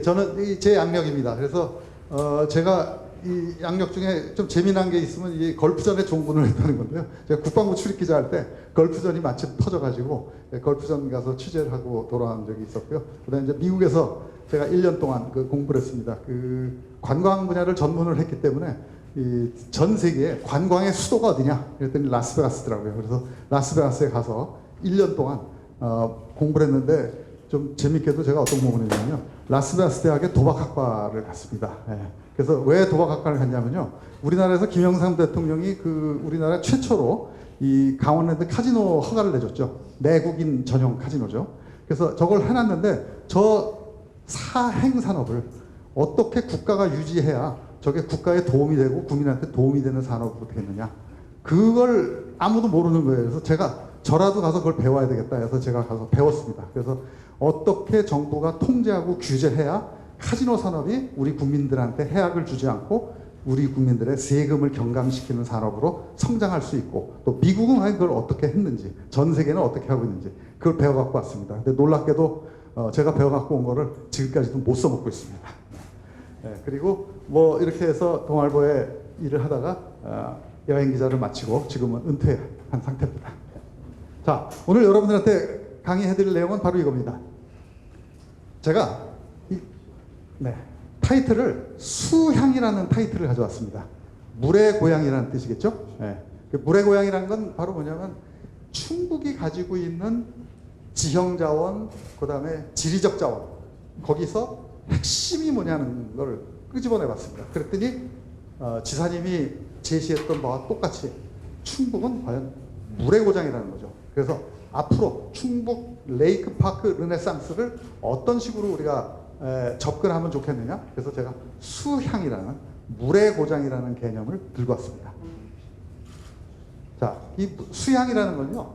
저는 제 양력입니다. 그래서 제가 이 양력 중에 좀 재미난 게 있으면 이 걸프전에 종군을 했다는 건데요. 제가 국방부 출입기자 할 때 걸프전이 마침 터져가지고 걸프전 가서 취재를 하고 돌아온 적이 있었고요. 그다음에 이제 미국에서 제가 1년 동안 공부를 했습니다. 그 관광 분야를 전문을 했기 때문에 이 전 세계에 관광의 수도가 어디냐? 그랬더니 라스베가스더라고요. 그래서 라스베가스에 가서 1년 동안 공부를 했는데 좀 재밌게도 제가 어떤 공부를 했냐면요. 라스베가스 대학의 도박학과를 갔습니다. 예. 그래서 왜 도박학과를 갔냐면요. 우리나라에서 김영삼 대통령이 우리나라 최초로 이 강원랜드 카지노 허가를 내줬죠. 내국인 전용 카지노죠. 그래서 저걸 해놨는데 저 사행산업을 어떻게 국가가 유지해야 저게 국가에 도움이 되고 국민한테 도움이 되는 산업으로 되겠느냐. 그걸 아무도 모르는 거예요. 그래서 제가 저라도 가서 그걸 배워야 되겠다 해서 제가 가서 배웠습니다. 그래서 어떻게 정부가 통제하고 규제해야 카지노 산업이 우리 국민들한테 해악을 주지 않고 우리 국민들의 세금을 경감시키는 산업으로 성장할 수 있고 또 미국은 그걸 어떻게 했는지 전 세계는 어떻게 하고 있는지 그걸 배워갖고 왔습니다. 근데 놀랍게도 제가 배워갖고 온 거를 지금까지도 못 써먹고 있습니다. 네, 그리고 뭐 이렇게 해서 동아일보에 일을 하다가 여행기자를 마치고 지금은 은퇴한 상태입니다. 자, 오늘 여러분들한테 강의해드릴 내용은 바로 이겁니다. 제가 타이틀을 수향이라는 타이틀을 가져왔습니다. 물의 고향이라는 뜻이겠죠? 네. 물의 고향이라는 건 바로 뭐냐면 충북이 가지고 있는 지형자원, 그 다음에 지리적 자원, 거기서 핵심이 뭐냐는 걸 끄집어내 봤습니다. 그랬더니 지사님이 제시했던 바와 똑같이 충북은 과연 물의 고장이라는 거죠. 그래서 앞으로 충북 레이크파크 르네상스를 어떤 식으로 우리가 접근하면 좋겠느냐. 그래서 제가 수향이라는 물의 고장이라는 개념을 들고 왔습니다. 자, 이 수향이라는 건요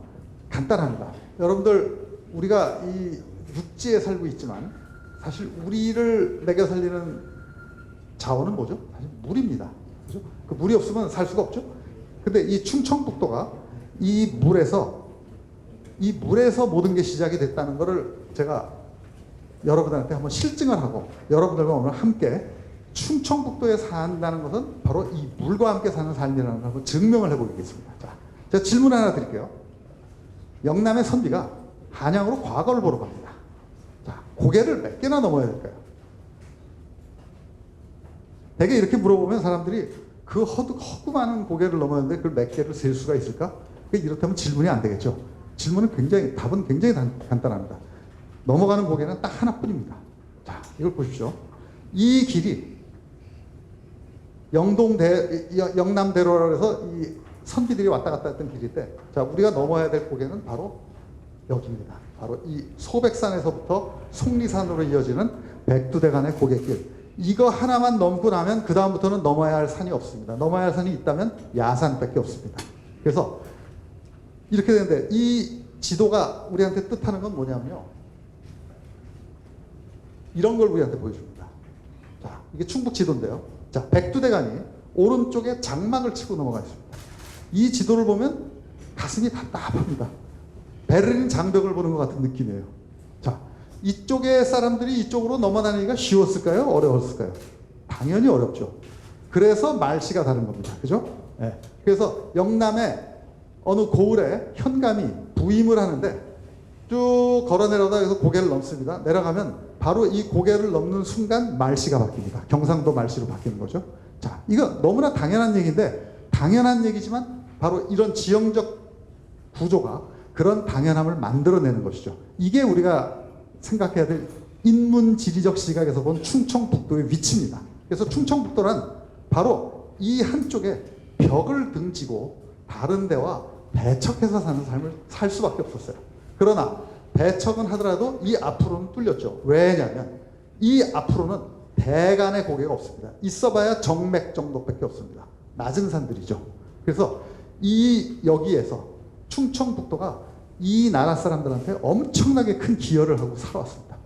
간단합니다. 여러분들 우리가 이 육지에 살고 있지만 사실 우리를 먹여 살리는 자원은 뭐죠? 사실 물입니다. 그죠? 그 물이 없으면 살 수가 없죠. 근데 이 충청북도가 이 물에서 모든 게 시작이 됐다는 것을 제가 여러분들한테 한번 실증을 하고 여러분들과 오늘 함께 충청북도에 산다는 것은 바로 이 물과 함께 사는 삶이라는 걸 한번 증명을 해보겠습니다. 자, 제가 질문 하나 드릴게요. 영남의 선비가 한양으로 과거를 보러 갑니다. 자, 고개를 몇 개나 넘어야 될까요? 되게 이렇게 물어보면 사람들이 그 허구 많은 고개를 넘었는데 그걸 몇 개를 셀 수가 있을까? 이렇다면 질문이 안 되겠죠. 답은 굉장히 간단합니다. 넘어가는 고개는 딱 하나뿐입니다. 자, 이걸 보십시오. 이 길이 영남대로라고 해서 이 선비들이 왔다 갔다 했던 길인데, 자, 우리가 넘어야 될 고개는 바로 여기입니다. 바로 이 소백산에서부터 속리산으로 이어지는 백두대간의 고갯길. 이거 하나만 넘고 나면 그 다음부터는 넘어야 할 산이 없습니다. 넘어야 할 산이 있다면 야산밖에 없습니다. 그래서 이렇게 되는데 이 지도가 우리한테 뜻하는 건 뭐냐면요. 이런 걸 우리한테 보여줍니다. 자, 이게 충북 지도인데요. 자, 백두대간이 오른쪽에 장막을 치고 넘어가 있습니다. 이 지도를 보면 가슴이 답답합니다. 베를린 장벽을 보는 것 같은 느낌이에요. 자, 이쪽의 사람들이 이쪽으로 넘어다니기가 쉬웠을까요? 어려웠을까요? 당연히 어렵죠. 그래서 말씨가 다른 겁니다. 그죠? 네. 그래서 영남에 어느 고을에 현감이 부임을 하는데 쭉 걸어 내려다가 고개를 넘습니다. 내려가면 바로 이 고개를 넘는 순간 말씨가 바뀝니다. 경상도 말씨로 바뀌는 거죠. 자, 이거 너무나 당연한 얘기인데, 당연한 얘기지만 바로 이런 지형적 구조가 그런 당연함을 만들어내는 것이죠. 이게 우리가 생각해야 될 인문지리적 시각에서 본 충청북도의 위치입니다. 그래서 충청북도란 바로 이 한쪽에 벽을 등지고 다른 데와 배척해서 사는 삶을 살 수밖에 없었어요. 그러나 배척은 하더라도 이 앞으로는 뚫렸죠. 왜냐하면 이 앞으로는 대간의 고개가 없습니다. 있어봐야 정맥 정도밖에 없습니다. 낮은 산들이죠. 그래서 여기에서 충청북도가 이 나라 사람들한테 엄청나게 큰 기여를 하고 살아왔습니다.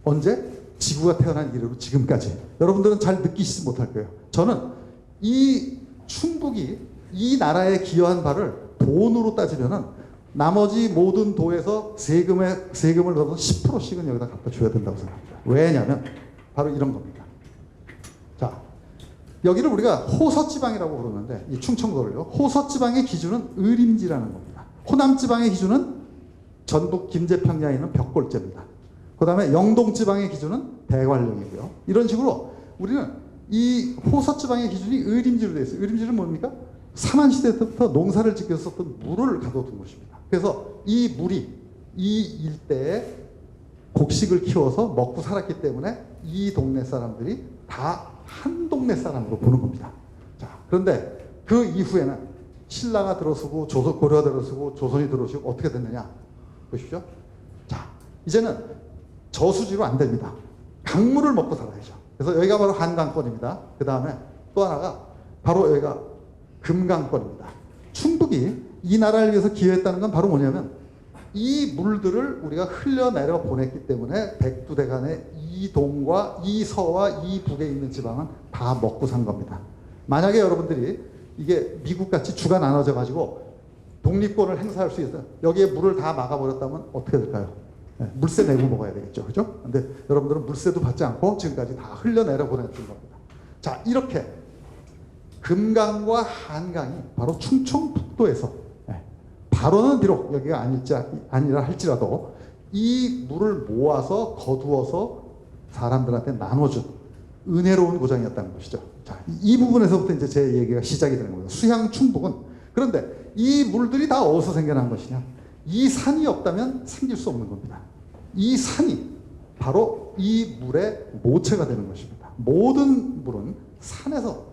언제? 지구가 태어난 이래로 지금까지. 여러분들은 잘 느끼시지 못할 거예요. 저는 이 충북이 이 나라에 기여한 바를 돈으로 따지면은 나머지 모든 도에서 세금을 넣어서 10%씩은 여기다 갖다 줘야 된다고 생각합니다. 왜냐하면 바로 이런 겁니다. 자, 여기를 우리가 호서지방이라고 부르는데 이 충청도를요. 호서지방의 기준은 의림지라는 겁니다. 호남지방의 기준은 전북 김제평야에 있는 벽골제입니다. 그 다음에 영동지방의 기준은 대관령이고요. 이런 식으로 우리는 이 호서지방의 기준이 의림지로 되어 있어요. 의림지는 뭡니까? 삼한시대 때부터 농사를 지켜서 썼던 물을 가둬둔 것입니다. 그래서 이 물이 이 일대에 곡식을 키워서 먹고 살았기 때문에 이 동네 사람들이 다 한 동네 사람으로 보는 겁니다. 자, 그런데 그 이후에는 신라가 들어서고 고려가 들어서고 조선이 들어오시고 어떻게 됐느냐 보십시오. 자, 이제는 저수지로 안 됩니다. 강물을 먹고 살아야죠. 그래서 여기가 바로 한강권입니다. 그 다음에 또 하나가 바로 여기가 금강권입니다. 충북이 이 나라를 위해서 기여했다는 건 바로 뭐냐면 이 물들을 우리가 흘려내려 보냈기 때문에 백두대간의 이 동과 이 서와 이 북에 있는 지방은 다 먹고 산 겁니다. 만약에 여러분들이 이게 미국같이 주가 나눠져 가지고 독립권을 행사할 수 있어요. 여기에 물을 다 막아버렸다면 어떻게 될까요? 네, 물세 내고 먹어야 되겠죠. 그죠? 근데 여러분들은 물세도 받지 않고 지금까지 다 흘려내려 보냈던 겁니다. 자, 이렇게 금강과 한강이 바로 충청북도에서 바로는 비록 여기가 아니라 할지라도 이 물을 모아서 거두어서 사람들한테 나눠준 은혜로운 고장이었다는 것이죠. 자, 이 부분에서부터 이제 제 얘기가 시작이 되는 겁니다. 수양 충북은. 그런데 이 물들이 다 어디서 생겨난 것이냐? 이 산이 없다면 생길 수 없는 겁니다. 이 산이 바로 이 물의 모체가 되는 것입니다. 모든 물은 산에서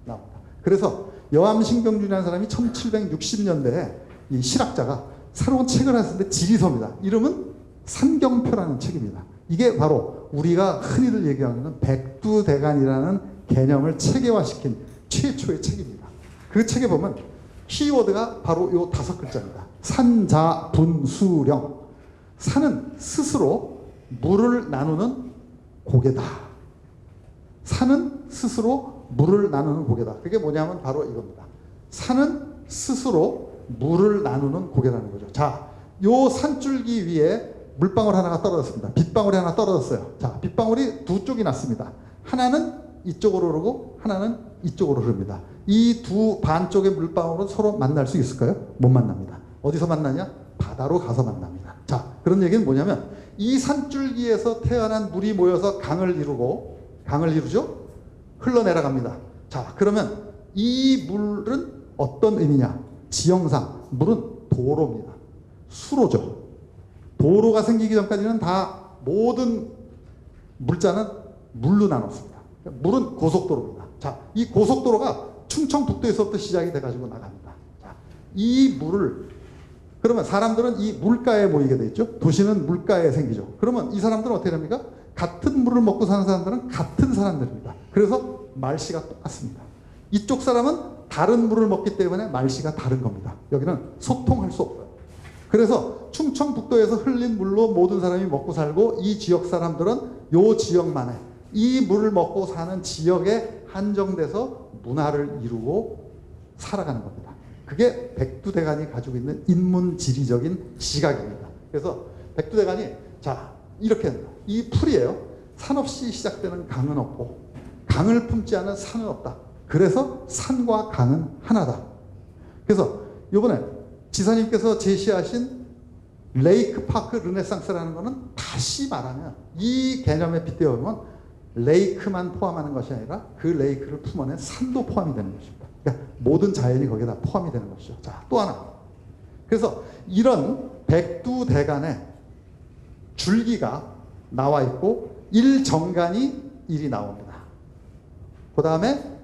나옵니다. 그래서 여암신경준이라는 사람이 1760년대에 이 실학자가 새로운 책을 했는데 지리서입니다. 이름은 산경표라는 책입니다. 이게 바로 우리가 흔히들 얘기하는 백두대간이라는 개념을 체계화시킨 최초의 책입니다. 그 책에 보면 키워드가 바로 요 5글자입니다. 산자분수령. 산은 스스로 물을 나누는 고개다. 산은 스스로 물을 나누는 고개다. 그게 뭐냐면 바로 이겁니다. 산은 스스로 물을 나누는 고개라는 거죠. 자, 요 산줄기 위에 물방울 하나가 떨어졌습니다. 빗방울이 하나 떨어졌어요. 자, 빗방울이 두 쪽이 났습니다. 하나는 이쪽으로 흐르고 하나는 이쪽으로 흐릅니다. 이 두 반쪽의 물방울은 서로 만날 수 있을까요? 못 만납니다. 어디서 만나냐? 바다로 가서 만납니다. 자, 그런 얘기는 뭐냐면 이 산줄기에서 태어난 물이 모여서 강을 이루죠? 흘러내려갑니다. 자, 그러면 이 물은 어떤 의미냐? 지형상 물은 도로입니다. 수로죠. 도로가 생기기 전까지는 다 모든 물자는 물로 나눴습니다. 물은 고속도로입니다. 자, 이 고속도로가 충청북도에서부터 시작이 돼가지고 나갑니다. 자, 이 물을 그러면 사람들은 이 물가에 모이게 돼 있죠. 도시는 물가에 생기죠. 그러면 이 사람들은 어떻게 됩니까? 같은 물을 먹고 사는 사람들은 같은 사람들입니다. 그래서 말씨가 똑같습니다. 이쪽 사람은 다른 물을 먹기 때문에 말씨가 다른 겁니다. 여기는 소통할 수 없어요. 그래서 충청북도에서 흘린 물로 모든 사람이 먹고 살고 이 지역 사람들은 이 지역만의 이 물을 먹고 사는 지역에 한정돼서 문화를 이루고 살아가는 겁니다. 그게 백두대간이 가지고 있는 인문지리적인 시각입니다. 그래서 백두대간이 자 이렇게 합니다. 이 풀이에요. 산 없이 시작되는 강은 없고 강을 품지 않은 산은 없다. 그래서 산과 강은 하나다. 그래서 이번에 지사님께서 제시하신 레이크 파크 르네상스라는 것은 다시 말하면 이 개념에 빗대어보면 레이크만 포함하는 것이 아니라 그 레이크를 품어낸 산도 포함이 되는 것입니다. 그러니까 모든 자연이 거기에 다 포함이 되는 것이죠. 자, 또 하나. 그래서 이런 백두대간에 줄기가 나와 있고 일정간이 일이 나옵니다. 그 다음에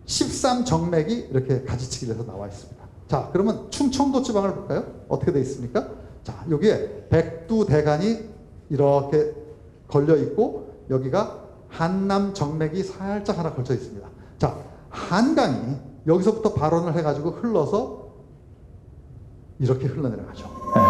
13정맥이 이렇게 가지치기를 해서 나와 있습니다. 자, 그러면 충청도 지방을 볼까요? 어떻게 되어 있습니까? 자, 여기에 백두대간이 이렇게 걸려 있고 여기가 한남 정맥이 살짝 하나 걸쳐 있습니다. 자, 한강이 여기서부터 발원을 해가지고 흘러서 이렇게 흘러내려가죠. 네.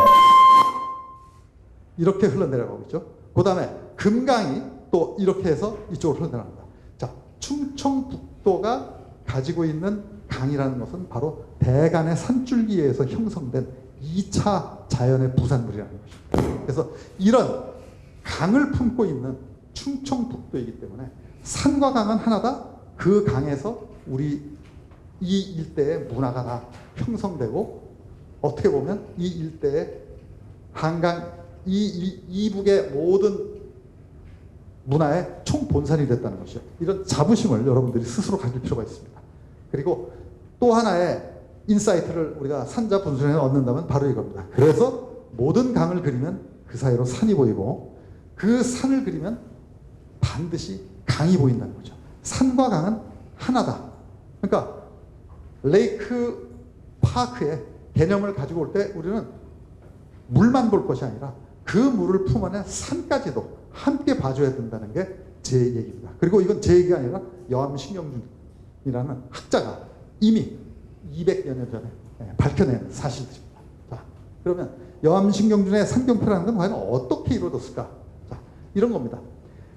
이렇게 흘러내려가고 있죠. 그 다음에 금강이 또 이렇게 해서 이쪽으로 흘러내려갑니다. 자, 충청북도가 가지고 있는 강이라는 것은 바로 대간의 산줄기에서 형성된 2차 자연의 부산물이라는 것입니다. 그래서 이런 강을 품고 있는 충청북도이기 때문에 산과 강은 하나다. 그 강에서 우리 이 일대의 문화가 다 형성되고 어떻게 보면 이 일대의 한강 이북의 모든 문화의 총본산이 됐다는 것이죠. 이런 자부심을 여러분들이 스스로 가질 필요가 있습니다. 그리고 또 하나의 인사이트를 우리가 산자 분수령에 얻는다면 바로 이겁니다. 그래서 모든 강을 그리면 그 사이로 산이 보이고 그 산을 그리면 반드시 강이 보인다는 거죠. 산과 강은 하나다. 그러니까 레이크 파크의 개념을 가지고 올 때 우리는 물만 볼 것이 아니라 그 물을 품어낸 산까지도 함께 봐줘야 된다는 게 제 얘기입니다. 그리고 이건 제 얘기가 아니라 여암신경준이라는 학자가 이미 200여 년 전에 밝혀낸 사실들입니다. 자, 그러면 여암신경준의 산경표라는 건 과연 어떻게 이루어졌을까? 자, 이런 겁니다.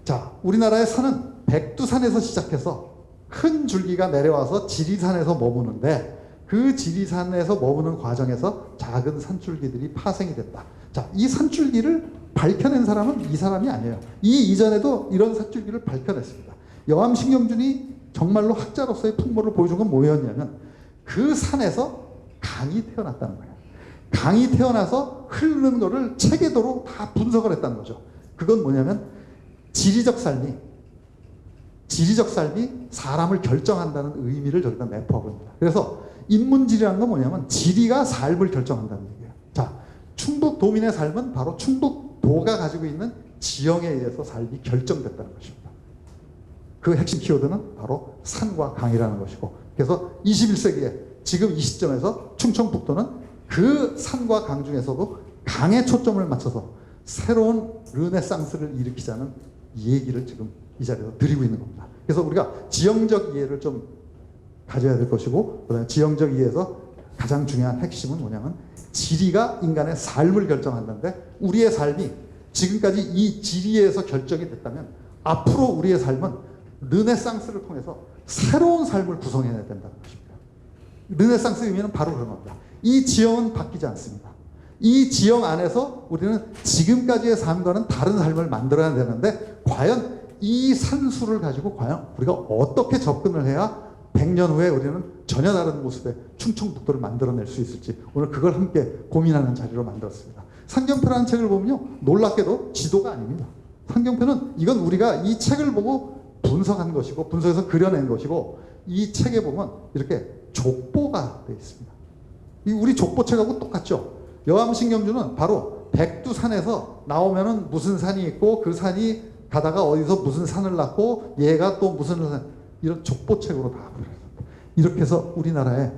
자, 우리나라의 산은 백두산에서 시작해서 큰 줄기가 내려와서 지리산에서 머무는데 그 지리산에서 머무는 과정에서 작은 산줄기들이 파생이 됐다. 자, 이 산줄기를 밝혀낸 사람은 이 사람이 아니에요. 이 이전에도 이런 산줄기를 밝혀냈습니다. 여암신경준이 정말로 학자로서의 풍모를 보여준 건 뭐였냐면 그 산에서 강이 태어났다는 거예요. 강이 태어나서 흐르는 거를 체계도로 다 분석을 했다는 거죠. 그건 뭐냐면 지리적 삶이 사람을 결정한다는 의미를 저기다 내포하고 있습니다. 그래서 인문지리라는 건 뭐냐면 지리가 삶을 결정한다는 얘기예요. 자, 충북도민의 삶은 바로 충북도가 가지고 있는 지형에 의해서 삶이 결정됐다는 것입니다. 그 핵심 키워드는 바로 산과 강이라는 것이고, 그래서 21세기에 지금 이 시점에서 충청북도는 그 산과 강 중에서도 강에 초점을 맞춰서 새로운 르네상스를 일으키자는 얘기를 지금 이 자리에서 드리고 있는 겁니다. 그래서 우리가 지형적 이해를 좀 가져야 될 것이고, 그다음에 지형적 이해에서 가장 중요한 핵심은 뭐냐면 지리가 인간의 삶을 결정한다는데, 우리의 삶이 지금까지 이 지리에서 결정이 됐다면 앞으로 우리의 삶은 르네상스를 통해서 새로운 삶을 구성해야 된다는 것입니다. 르네상스의 의미는 바로 그런 겁니다. 이 지형은 바뀌지 않습니다. 이 지형 안에서 우리는 지금까지의 삶과는 다른 삶을 만들어야 되는데, 과연 이 산수를 가지고 과연 우리가 어떻게 접근을 해야 100년 후에 우리는 전혀 다른 모습의 충청북도를 만들어낼 수 있을지, 오늘 그걸 함께 고민하는 자리로 만들었습니다. 산경표라는 책을 보면요, 놀랍게도 지도가 아닙니다. 산경표는 이건 우리가 이 책을 보고 분석한 것이고, 분석해서 그려낸 것이고, 이 책에 보면 이렇게 족보가 되어 있습니다. 이 우리 족보책하고 똑같죠. 여암신경준은 바로 백두산에서 나오면은 무슨 산이 있고, 그 산이 가다가 어디서 무슨 산을 낳고, 얘가 또 무슨 산, 이런 족보책으로 다 그려요. 이렇게 해서 우리나라의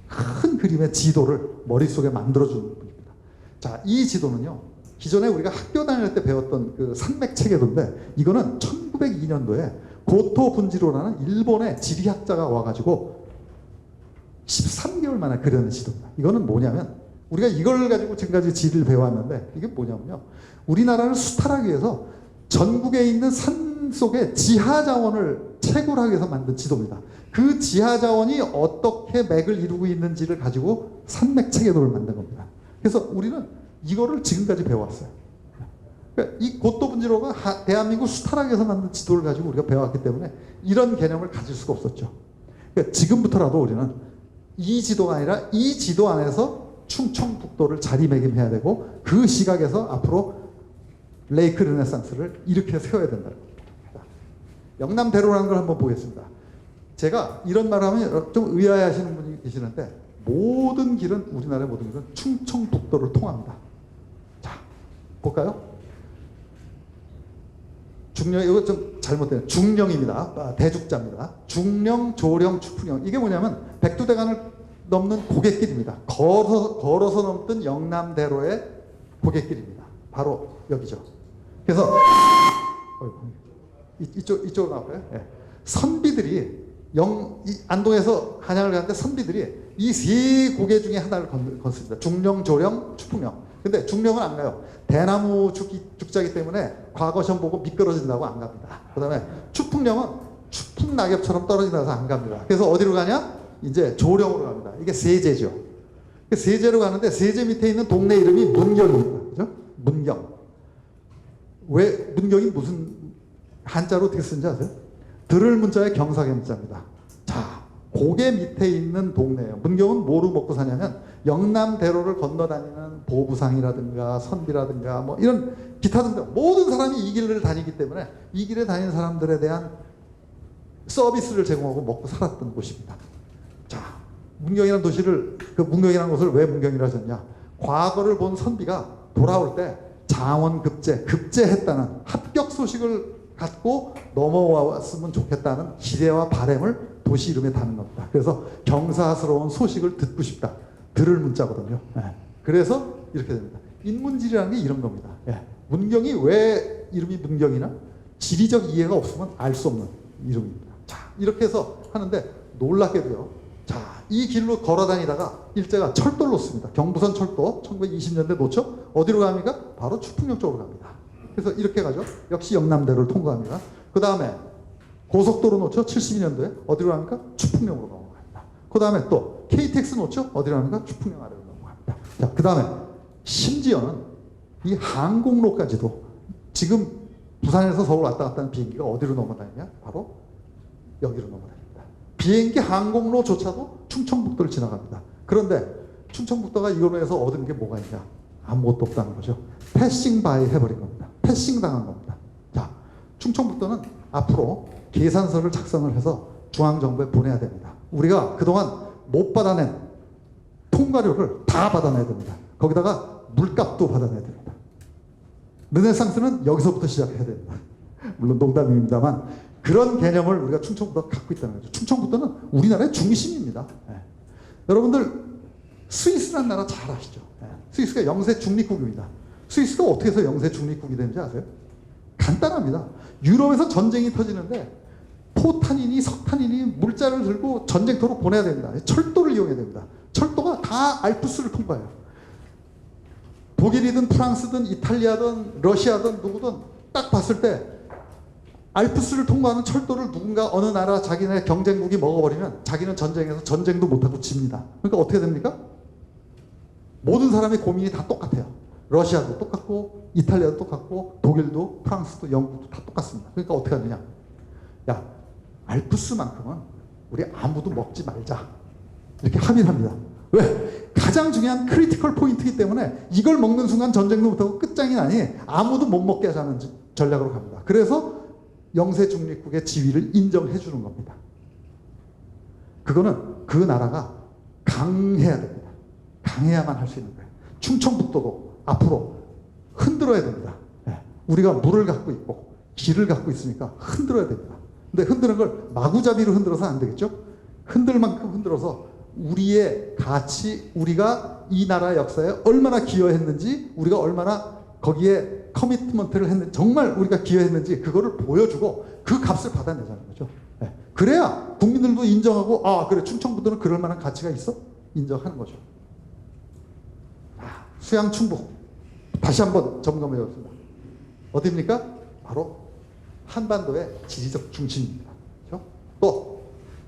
큰 그림의 지도를 머릿속에 만들어주는 분입니다. 자, 이 지도는요, 기존에 우리가 학교 다닐 때 배웠던 그 산맥 체계도인데, 이거는 1902년도에 고토 분지로라는 일본의 지리학자가 와가지고 13개월 만에 그려낸 지도입니다. 이거는 뭐냐면, 우리가 이걸 가지고 지금까지 지리를 배워왔는데, 이게 뭐냐면요, 우리나라를 수탈하기 위해서 전국에 있는 산 속에 지하 자원을 채굴하기 위해서 만든 지도입니다. 그 지하 자원이 어떻게 맥을 이루고 있는지를 가지고 산맥 체계도를 만든 겁니다. 그래서 우리는 이거를 지금까지 배워왔어요. 그러니까 이 고토 분지로가 대한민국 수탈하기 위해서 만든 지도를 가지고 우리가 배워왔기 때문에 이런 개념을 가질 수가 없었죠. 그러니까 지금부터라도 우리는 이 지도가 아니라 이 지도 안에서 충청북도를 자리매김해야 되고, 그 시각에서 앞으로 레이크 르네상스를 일으켜 세워야 된다는 겁니다. 영남대로라는 걸 한번 보겠습니다. 제가 이런 말을 하면 좀 의아해 하시는 분이 계시는데, 모든 길은, 우리나라의 모든 길은 충청북도를 통합니다. 자, 볼까요? 중령, 이거 좀 잘못된 중령입니다. 대죽자입니다. 중령, 조령, 추풍령. 이게 뭐냐면 백두대간을 넘는 고갯길입니다. 걸어서 넘던 영남대로의 고갯길입니다. 바로 여기죠. 그래서 이쪽으로 나올까요? 네. 선비들이 안동에서 한양을 가는데 선비들이 이 세 고개 중에 하나를 건습니다. 중령, 조령, 추풍령. 근데 중령은 안 가요. 대나무 죽자기 때문에 과거 시험 보고 미끄러진다고 안 갑니다. 그 다음에 추풍령은 추풍 낙엽처럼 떨어진다고 안 갑니다. 그래서 어디로 가냐? 이제 조령으로 갑니다. 이게 세제죠. 세제로 가는데, 세제 밑에 있는 동네 이름이 문경입니다. 그죠? 문경. 왜 문경이 무슨 한자로 어떻게 쓰는지 아세요? 들을 문자의 경사경자입니다. 자, 고개 밑에 있는 동네예요. 문경은 뭐로 먹고 사냐면 영남대로를 건너다니는 보부상이라든가 선비라든가 뭐 이런 기타 등등 모든 사람이 이 길을 다니기 때문에 이 길에 다니는 사람들에 대한 서비스를 제공하고 먹고 살았던 곳입니다. 자, 문경이라는 도시를, 그 문경이라는 곳을 왜 문경이라 하셨냐? 과거를 본 선비가 돌아올 때 급제했다는 합격 소식을 갖고 넘어왔으면 좋겠다는 기대와 바람을 도시 이름에 다는 겁니다. 그래서 경사스러운 소식을 듣고 싶다. 들을 문자거든요. 그래서 이렇게 됩니다. 인문지리라는 게 이런 겁니다. 문경이 왜 이름이 문경이나 지리적 이해가 없으면 알 수 없는 이름입니다. 자, 이렇게 해서 하는데 놀랍게도요. 자, 이 길로 걸어 다니다가 일제가 철도를 놓습니다. 경부선 철도 1920년대 놓죠. 어디로 갑니까? 바로 추풍령 쪽으로 갑니다. 그래서 이렇게 가죠. 역시 영남대로를 통과합니다. 그 다음에 고속도로 놓죠. 72년도에 어디로 갑니까? 추풍령으로 넘어갑니다. 그 다음에 또 KTX 놓죠. 어디로 갑니까? 추풍령 아래로 넘어갑니다. 자, 그 다음에 심지어는 이 항공로까지도 지금 부산에서 서울 왔다 갔다 하는 비행기가 어디로 넘어다니냐? 바로 여기로 넘어다닙니다. 비행기 항공로조차도 충청북도를 지나갑니다. 그런데 충청북도가 이걸로 해서 얻은 게 뭐가 있냐? 아무것도 없다는 거죠. 패싱 바이 해버린 겁니다. 패싱 당한 겁니다. 자, 충청북도는 앞으로 계산서를 작성을 해서 중앙정부에 보내야 됩니다. 우리가 그동안 못 받아낸 통과료를 다 받아내야 됩니다. 거기다가 물값도 받아내야 됩니다. 르네상스는 여기서부터 시작해야 됩니다. 물론 농담입니다만 그런 개념을 우리가 충청북도가 갖고 있다는 거죠. 충청북도는 우리나라의 중심입니다. 여러분들 스위스라는 나라 잘 아시죠? 스위스가 영세 중립국입니다. 스위스가 어떻게 해서 영세 중립국이 되는지 아세요? 간단합니다. 유럽에서 전쟁이 터지는데 포탄이니 석탄이니 물자를 들고 전쟁터로 보내야 됩니다. 철도를 이용해야 됩니다. 철도가 다 알프스를 통과해요. 독일이든 프랑스든 이탈리아든 러시아든 누구든 딱 봤을 때 알프스를 통과하는 철도를 누군가 어느 나라 자기네 경쟁국이 먹어버리면 자기는 전쟁에서 전쟁도 못하고 집니다. 그러니까 어떻게 됩니까? 모든 사람의 고민이 다 똑같아요. 러시아도 똑같고 이탈리아도 똑같고 독일도 프랑스도 영국도 다 똑같습니다. 그러니까 어떻게 하느냐? 야, 알프스만큼은 우리 아무도 먹지 말자. 이렇게 합의를 합니다. 왜? 가장 중요한 크리티컬 포인트이기 때문에 이걸 먹는 순간 전쟁도 못하고 끝장이 나니 아무도 못 먹게 하자는 전략으로 갑니다. 그래서 영세 중립국의 지위를 인정해 주는 겁니다. 그거는 그 나라가 강해야 됩니다. 강해야만 할 수 있는 거예요. 충청북도도 앞으로 흔들어야 됩니다. 우리가 물을 갖고 있고 길을 갖고 있으니까 흔들어야 됩니다. 근데 흔드는 걸 마구잡이로 흔들어서 안 되겠죠? 흔들 만큼 흔들어서 우리의 가치, 우리가 이 나라 역사에 얼마나 기여했는지, 우리가 얼마나 거기에 커미트먼트를 했는지, 정말 우리가 기여했는지 그거를 보여주고 그 값을 받아내자는 거죠. 그래야 국민들도 인정하고, 아, 그래, 충청북도는 그럴 만한 가치가 있어? 인정하는 거죠. 수양 충북 다시 한번 점검해 보겠습니다. 어디입니까? 바로 한반도의 지리적 중심입니다. 그렇죠? 또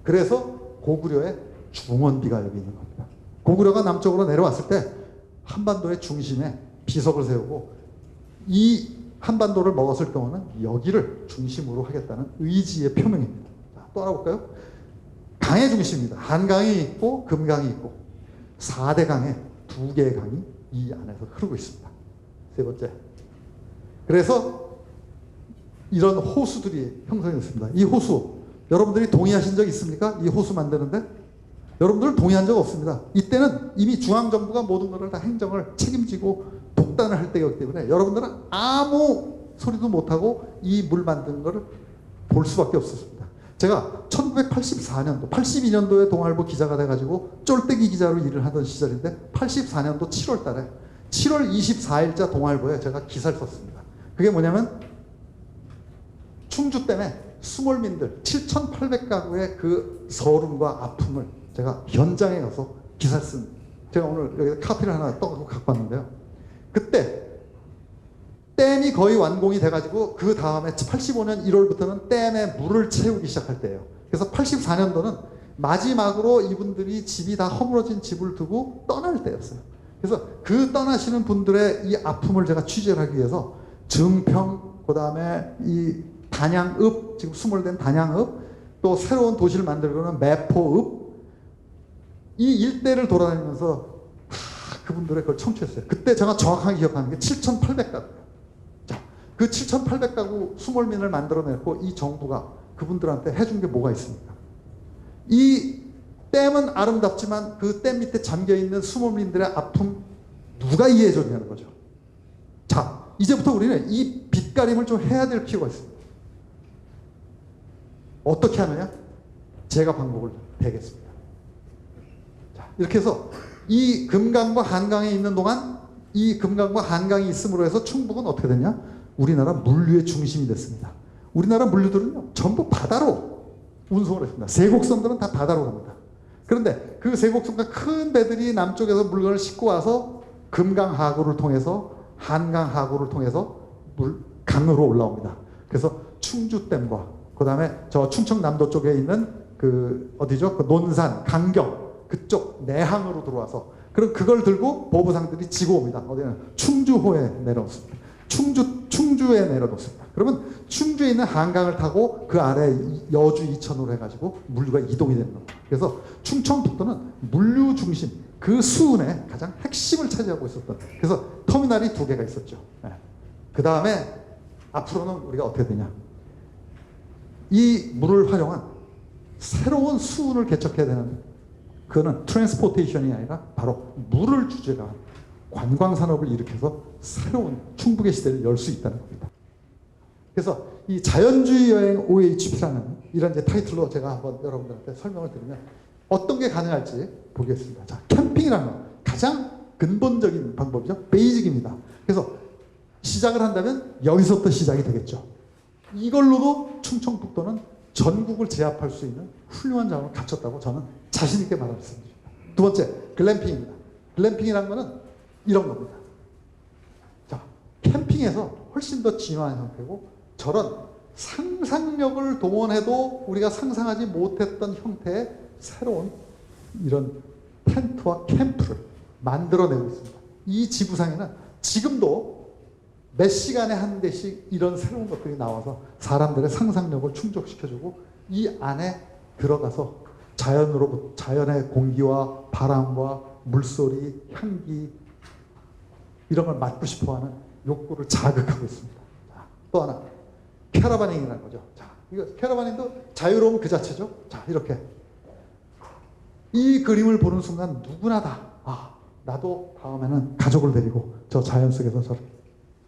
그래서 고구려의 중원비가 여기 있는 겁니다. 고구려가 남쪽으로 내려왔을 때 한반도의 중심에 비석을 세우고 이 한반도를 먹었을 경우는 여기를 중심으로 하겠다는 의지의 표명입니다. 자, 또 알아볼까요? 강의 중심입니다. 한강이 있고 금강이 있고 4대 강에 2개의 강이 이 안에서 흐르고 있습니다. 세 번째. 그래서 이런 호수들이 형성됐습니다. 이 호수, 여러분들이 동의하신 적 있습니까? 이 호수 만드는데? 여러분들 동의한 적 없습니다. 이때는 이미 중앙정부가 모든 것을 다 행정을 책임지고 독단을 할 때였기 때문에 여러분들은 아무 소리도 못하고 이 물 만드는 것을 볼 수밖에 없었습니다. 제가 1984년도, 82년도에 동아일보 기자가 돼가지고 쫄대기 기자로 일을 하던 시절인데 84년도 7월 달에 7월 24일자 동아일보에 제가 기사를 썼습니다. 그게 뭐냐면 충주댐에 수몰민들 7,800가구의 그 서름과 아픔을 제가 현장에 가서 기사를 쓴, 제가 오늘 여기 카피를 하나 떠갖고 갖고 왔는데요. 그때 댐이 거의 완공이 돼가지고 그 다음에 85년 1월부터는 댐에 물을 채우기 시작할 때예요. 그래서 84년도는 마지막으로 이분들이 집이 다 허물어진 집을 두고 떠날 때였어요. 그래서 그 떠나시는 분들의 이 아픔을 제가 취재를 하기 위해서 증평, 그 다음에 이 단양읍, 지금 수몰된 단양읍, 또 새로운 도시를 만들고는 매포읍, 이 일대를 돌아다니면서 다 그분들의 그걸 청취했어요. 그때 제가 정확하게 기억하는 게 7,800가구예요. 자, 그 7,800가구 수몰민을 만들어내고 이 정부가 그분들한테 해준 게 뭐가 있습니까? 이 댐은 아름답지만 그 댐 밑에 잠겨있는 수몰민들의 아픔 누가 이해해줬냐는 거죠. 자, 이제부터 우리는 이 빚가림을 좀 해야 될 필요가 있습니다. 어떻게 하느냐? 제가 방법을 대겠습니다. 자, 이렇게 해서 이 금강과 한강에 있는 동안 이 금강과 한강이 있음으로 해서 충북은 어떻게 됐냐? 우리나라 물류의 중심이 됐습니다. 우리나라 물류들은요, 전부 바다로 운송을 했습니다. 세곡선들은 다 바다로 갑니다. 그런데 그 세곡선과 큰 배들이 남쪽에서 물건을 싣고 와서 금강 하구를 통해서 한강 하구를 통해서 강으로 올라옵니다. 그래서 충주댐과 그 다음에 저 충청남도 쪽에 있는 그 어디죠? 그 논산, 강경 그쪽 내항으로 들어와서 그럼 그걸 들고 보부상들이 지고 옵니다. 어디는 충주호에 내려놓습니다. 충주에 내려놓습니다. 그러면 충주에 있는 한강을 타고 그 아래 여주 이천으로 해가지고 물류가 이동이 되는 겁니다. 그래서 충청북도는 물류 중심 그 수은의 가장 핵심을 차지하고 있었던, 그래서 터미널이 2개가 있었죠. 네. 그 다음에 앞으로는 우리가 어떻게 되냐, 이 물을 활용한 새로운 수운을 개척해야 되는데 그거는 트랜스포테이션이 아니라 바로 물을 주제로 한 관광산업을 일으켜서 새로운 충북의 시대를 열 수 있다는 겁니다. 그래서 이 자연주의 여행 OHP라는 이런 이제 타이틀로 제가 한번 여러분들한테 설명을 드리면 어떤 게 가능할지 보겠습니다. 자, 캠핑이라는 건 가장 근본적인 방법이죠. 베이직입니다. 그래서 시작을 한다면 여기서부터 시작이 되겠죠. 이걸로도 충청북도는 전국을 제압할 수 있는 훌륭한 자원을 갖췄다고 저는 자신 있게 말씀드립니다. 두 번째, 글램핑입니다. 글램핑이라는 거는 이런 겁니다. 자, 캠핑에서 훨씬 더 진화한 형태고 저런 상상력을 동원해도 우리가 상상하지 못했던 형태의 새로운 이런 텐트와 캠프를 만들어내고 있습니다. 이 지구상에는 지금도 몇 시간에 한 대씩 이런 새로운 것들이 나와서 사람들의 상상력을 충족시켜주고 이 안에 들어가서 자연의 공기와 바람과 물소리, 향기 이런 걸 맡고 싶어하는 욕구를 자극하고 있습니다. 자, 또 하나 캐러바닝이라는 거죠. 자, 이거 캐러바닝도 자유로움 그 자체죠. 자, 이렇게 이 그림을 보는 순간 누구나 다 나도 다음에는 가족을 데리고 저 자연 속에서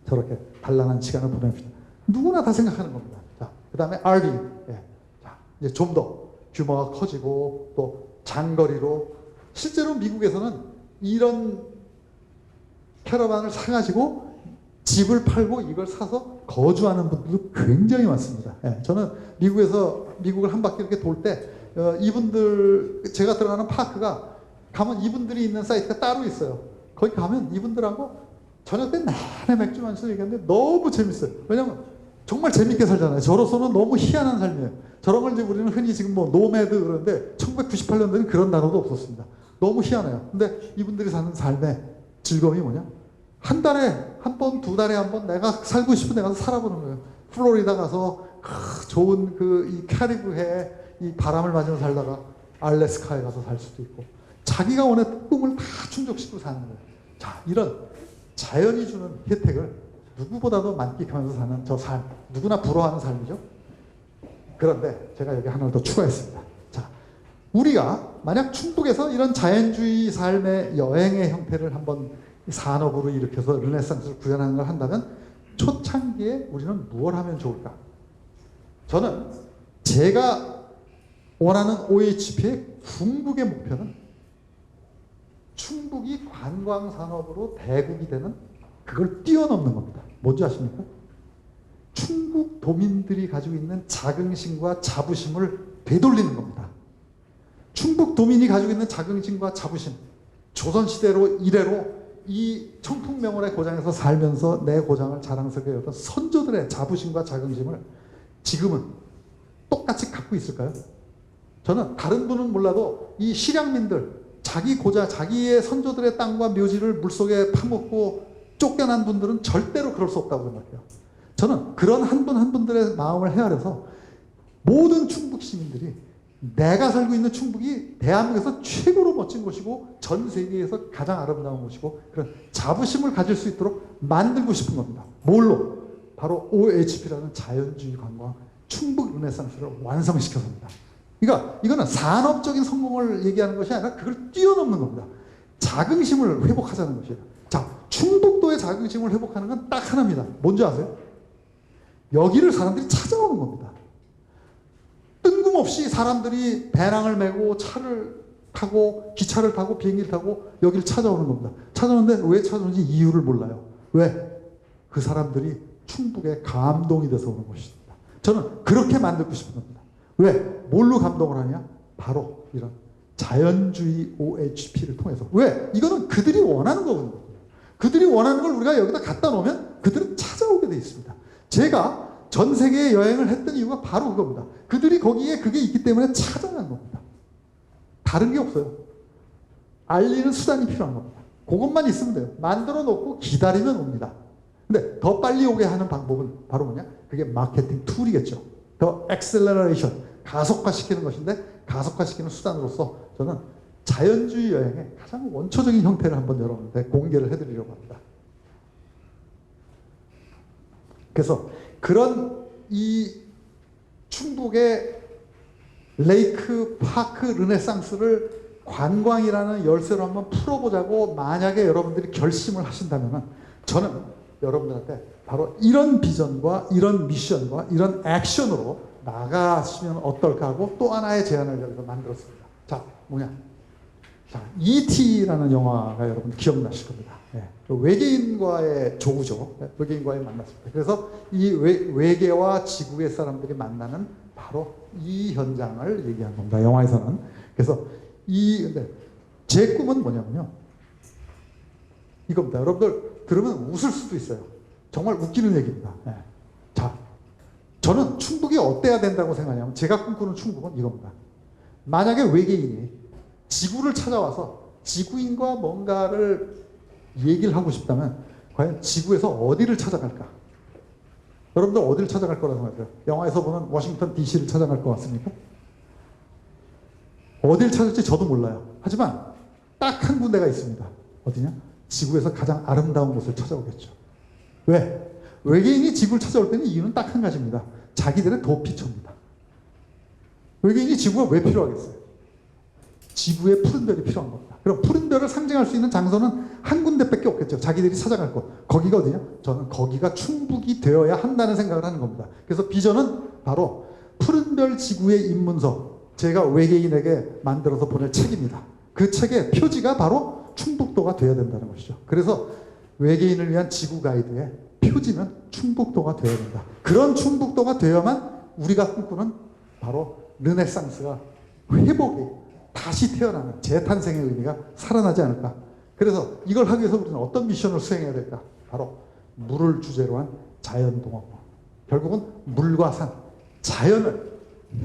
저렇게 단란한 시간을 보냅시다. 누구나 다 생각하는 겁니다. 자, 그 다음에 RV. 예. 자, 이제 좀 더 규모가 커지고 또 장거리로 실제로 미국에서는 이런 캐러반을 사가지고 집을 팔고 이걸 사서 거주하는 분들도 굉장히 많습니다. 예. 저는 미국을 한 바퀴 이렇게 돌 때 이분들 제가 들어가는 파크가 가면 이분들이 있는 사이트가 따로 있어요. 거기 가면 이분들하고 저녁 때 내내 맥주 마시면서 얘기하는데 너무 재밌어요. 왜냐면 정말 재밌게 살잖아요. 저로서는 너무 희한한 삶이에요. 저런 걸 이제 우리는 흔히 지금 뭐 노매드 그러는데 1998년도에는 그런 단어도 없었습니다. 너무 희한해요. 근데 이분들이 사는 삶의 즐거움이 뭐냐? 한 달에 한 번, 두 달에 한 번 내가 살고 싶은 데 가서 살아보는 거예요. 플로리다 가서 좋은 이 카리브해에 이 바람을 맞으면서 살다가 알래스카에 가서 살 수도 있고 자기가 원했던 꿈을 다 충족시키고 사는 거예요. 자, 이런 자연이 주는 혜택을 누구보다도 만끽하면서 사는 저 삶, 누구나 부러워하는 삶이죠. 그런데 제가 여기 하나를 더 추가했습니다. 자, 우리가 만약 충북에서 이런 자연주의 삶의 여행의 형태를 한번 산업으로 일으켜서 르네상스를 구현하는 걸 한다면 초창기에 우리는 무엇을 하면 좋을까? 저는 제가 원하는 OHP의 궁극의 목표는 충북이 관광산업으로 대국이 되는 그걸 뛰어넘는 겁니다. 뭔지 아십니까? 충북 도민들이 가지고 있는 자긍심과 자부심을 되돌리는 겁니다. 충북 도민이 가지고 있는 자긍심과 자부심, 조선시대로 이래로 이 청풍명월의 고장에서 살면서 내 고장을 자랑스럽게 여겼던 선조들의 자부심과 자긍심을 지금은 똑같이 갖고 있을까요? 저는 다른 분은 몰라도 이 실향민들, 자기의 선조들의 땅과 묘지를 물속에 파묻고 쫓겨난 분들은 절대로 그럴 수 없다고 생각해요. 저는 그런 한 분 한 분들의 마음을 헤아려서 모든 충북 시민들이 내가 살고 있는 충북이 대한민국에서 최고로 멋진 곳이고 전 세계에서 가장 아름다운 곳이고 그런 자부심을 가질 수 있도록 만들고 싶은 겁니다. 뭘로? 바로 OHP라는 자연주의 관광 충북 르네상스를 완성시켜서입니다. 그러니까 이거는 산업적인 성공을 얘기하는 것이 아니라 그걸 뛰어넘는 겁니다. 자긍심을 회복하자는 것이에요. 자, 충북도의 자긍심을 회복하는 건 딱 하나입니다. 뭔지 아세요? 여기를 사람들이 찾아오는 겁니다. 뜬금없이 사람들이 배낭을 메고 차를 타고 기차를 타고 비행기를 타고 여기를 찾아오는 겁니다. 찾아오는데 왜 찾아오는지 이유를 몰라요. 왜? 그 사람들이 충북에 감동이 돼서 오는 것입니다. 저는 그렇게 만들고 싶은 겁니다. 왜? 뭘로 감동을 하냐? 바로 이런 자연주의 OHP를 통해서. 왜? 이거는 그들이 원하는 거거든요. 그들이 원하는 걸 우리가 여기다 갖다 놓으면 그들은 찾아오게 돼 있습니다. 제가 전 세계에 여행을 했던 이유가 바로 그겁니다. 그들이 거기에 그게 있기 때문에 찾아간 겁니다. 다른 게 없어요. 알리는 수단이 필요한 겁니다. 그것만 있으면 돼요. 만들어 놓고 기다리면 옵니다. 근데 더 빨리 오게 하는 방법은 바로 뭐냐? 그게 마케팅 툴이겠죠. 더 액셀러레이션, 가속화시키는 것인데 가속화시키는 수단으로서 저는 자연주의 여행의 가장 원초적인 형태를 한번 여러분한테 공개를 해드리려고 합니다. 그래서 그런 이 충북의 레이크 파크 르네상스를 관광이라는 열쇠로 한번 풀어보자고 만약에 여러분들이 결심을 하신다면 저는 여러분들한테 바로 이런 비전과 이런 미션과 이런 액션으로 나가시면 어떨까 하고 또 하나의 제안을 여기서 만들었습니다. 자, 뭐냐? 자, E.T.라는 영화가 여러분 기억나실 겁니다. 네. 외계인과의 조우죠. 네. 외계인과의 만났습니다. 그래서 이 외계와 지구의 사람들이 만나는 바로 이 현장을 얘기한 겁니다. 영화에서는. 그래서 제 꿈은 뭐냐면요. 이겁니다. 여러분들 들으면 웃을 수도 있어요. 정말 웃기는 얘기입니다. 네. 자, 저는 충북이 어때야 된다고 생각하냐면 제가 꿈꾸는 충북은 이겁니다. 만약에 외계인이 지구를 찾아와서 지구인과 뭔가를 얘기를 하고 싶다면 과연 지구에서 어디를 찾아갈까? 여러분들 어디를 찾아갈 거라고 생각하세요? 영화에서 보는 워싱턴 DC를 찾아갈 것 같습니까? 어디를 찾을지 저도 몰라요. 하지만 딱 한 군데가 있습니다. 어디냐? 지구에서 가장 아름다운 곳을 찾아오겠죠. 왜? 외계인이 지구를 찾아올 때는 이유는 딱 한 가지입니다. 자기들의 도피처입니다. 외계인이 지구가 왜 필요하겠어요? 지구에 푸른 별이 필요한 겁니다. 그럼 푸른 별을 상징할 수 있는 장소는 한 군데밖에 없겠죠. 자기들이 찾아갈 곳. 거기가 어디냐? 저는 거기가 충북이 되어야 한다는 생각을 하는 겁니다. 그래서 비전은 바로 푸른 별 지구의 입문서. 제가 외계인에게 만들어서 보낼 책입니다. 그 책의 표지가 바로 충북도가 되어야 된다는 것이죠. 그래서 외계인을 위한 지구 가이드의 표지는 충북도가 되어야 된다. 그런 충북도가 되어야만 우리가 꿈꾸는 바로 르네상스가 회복이 다시 태어나는 재탄생의 의미가 살아나지 않을까. 그래서 이걸 하기 위해서 우리는 어떤 미션을 수행해야 될까? 바로 물을 주제로 한 자연동화권. 결국은 물과 산, 자연을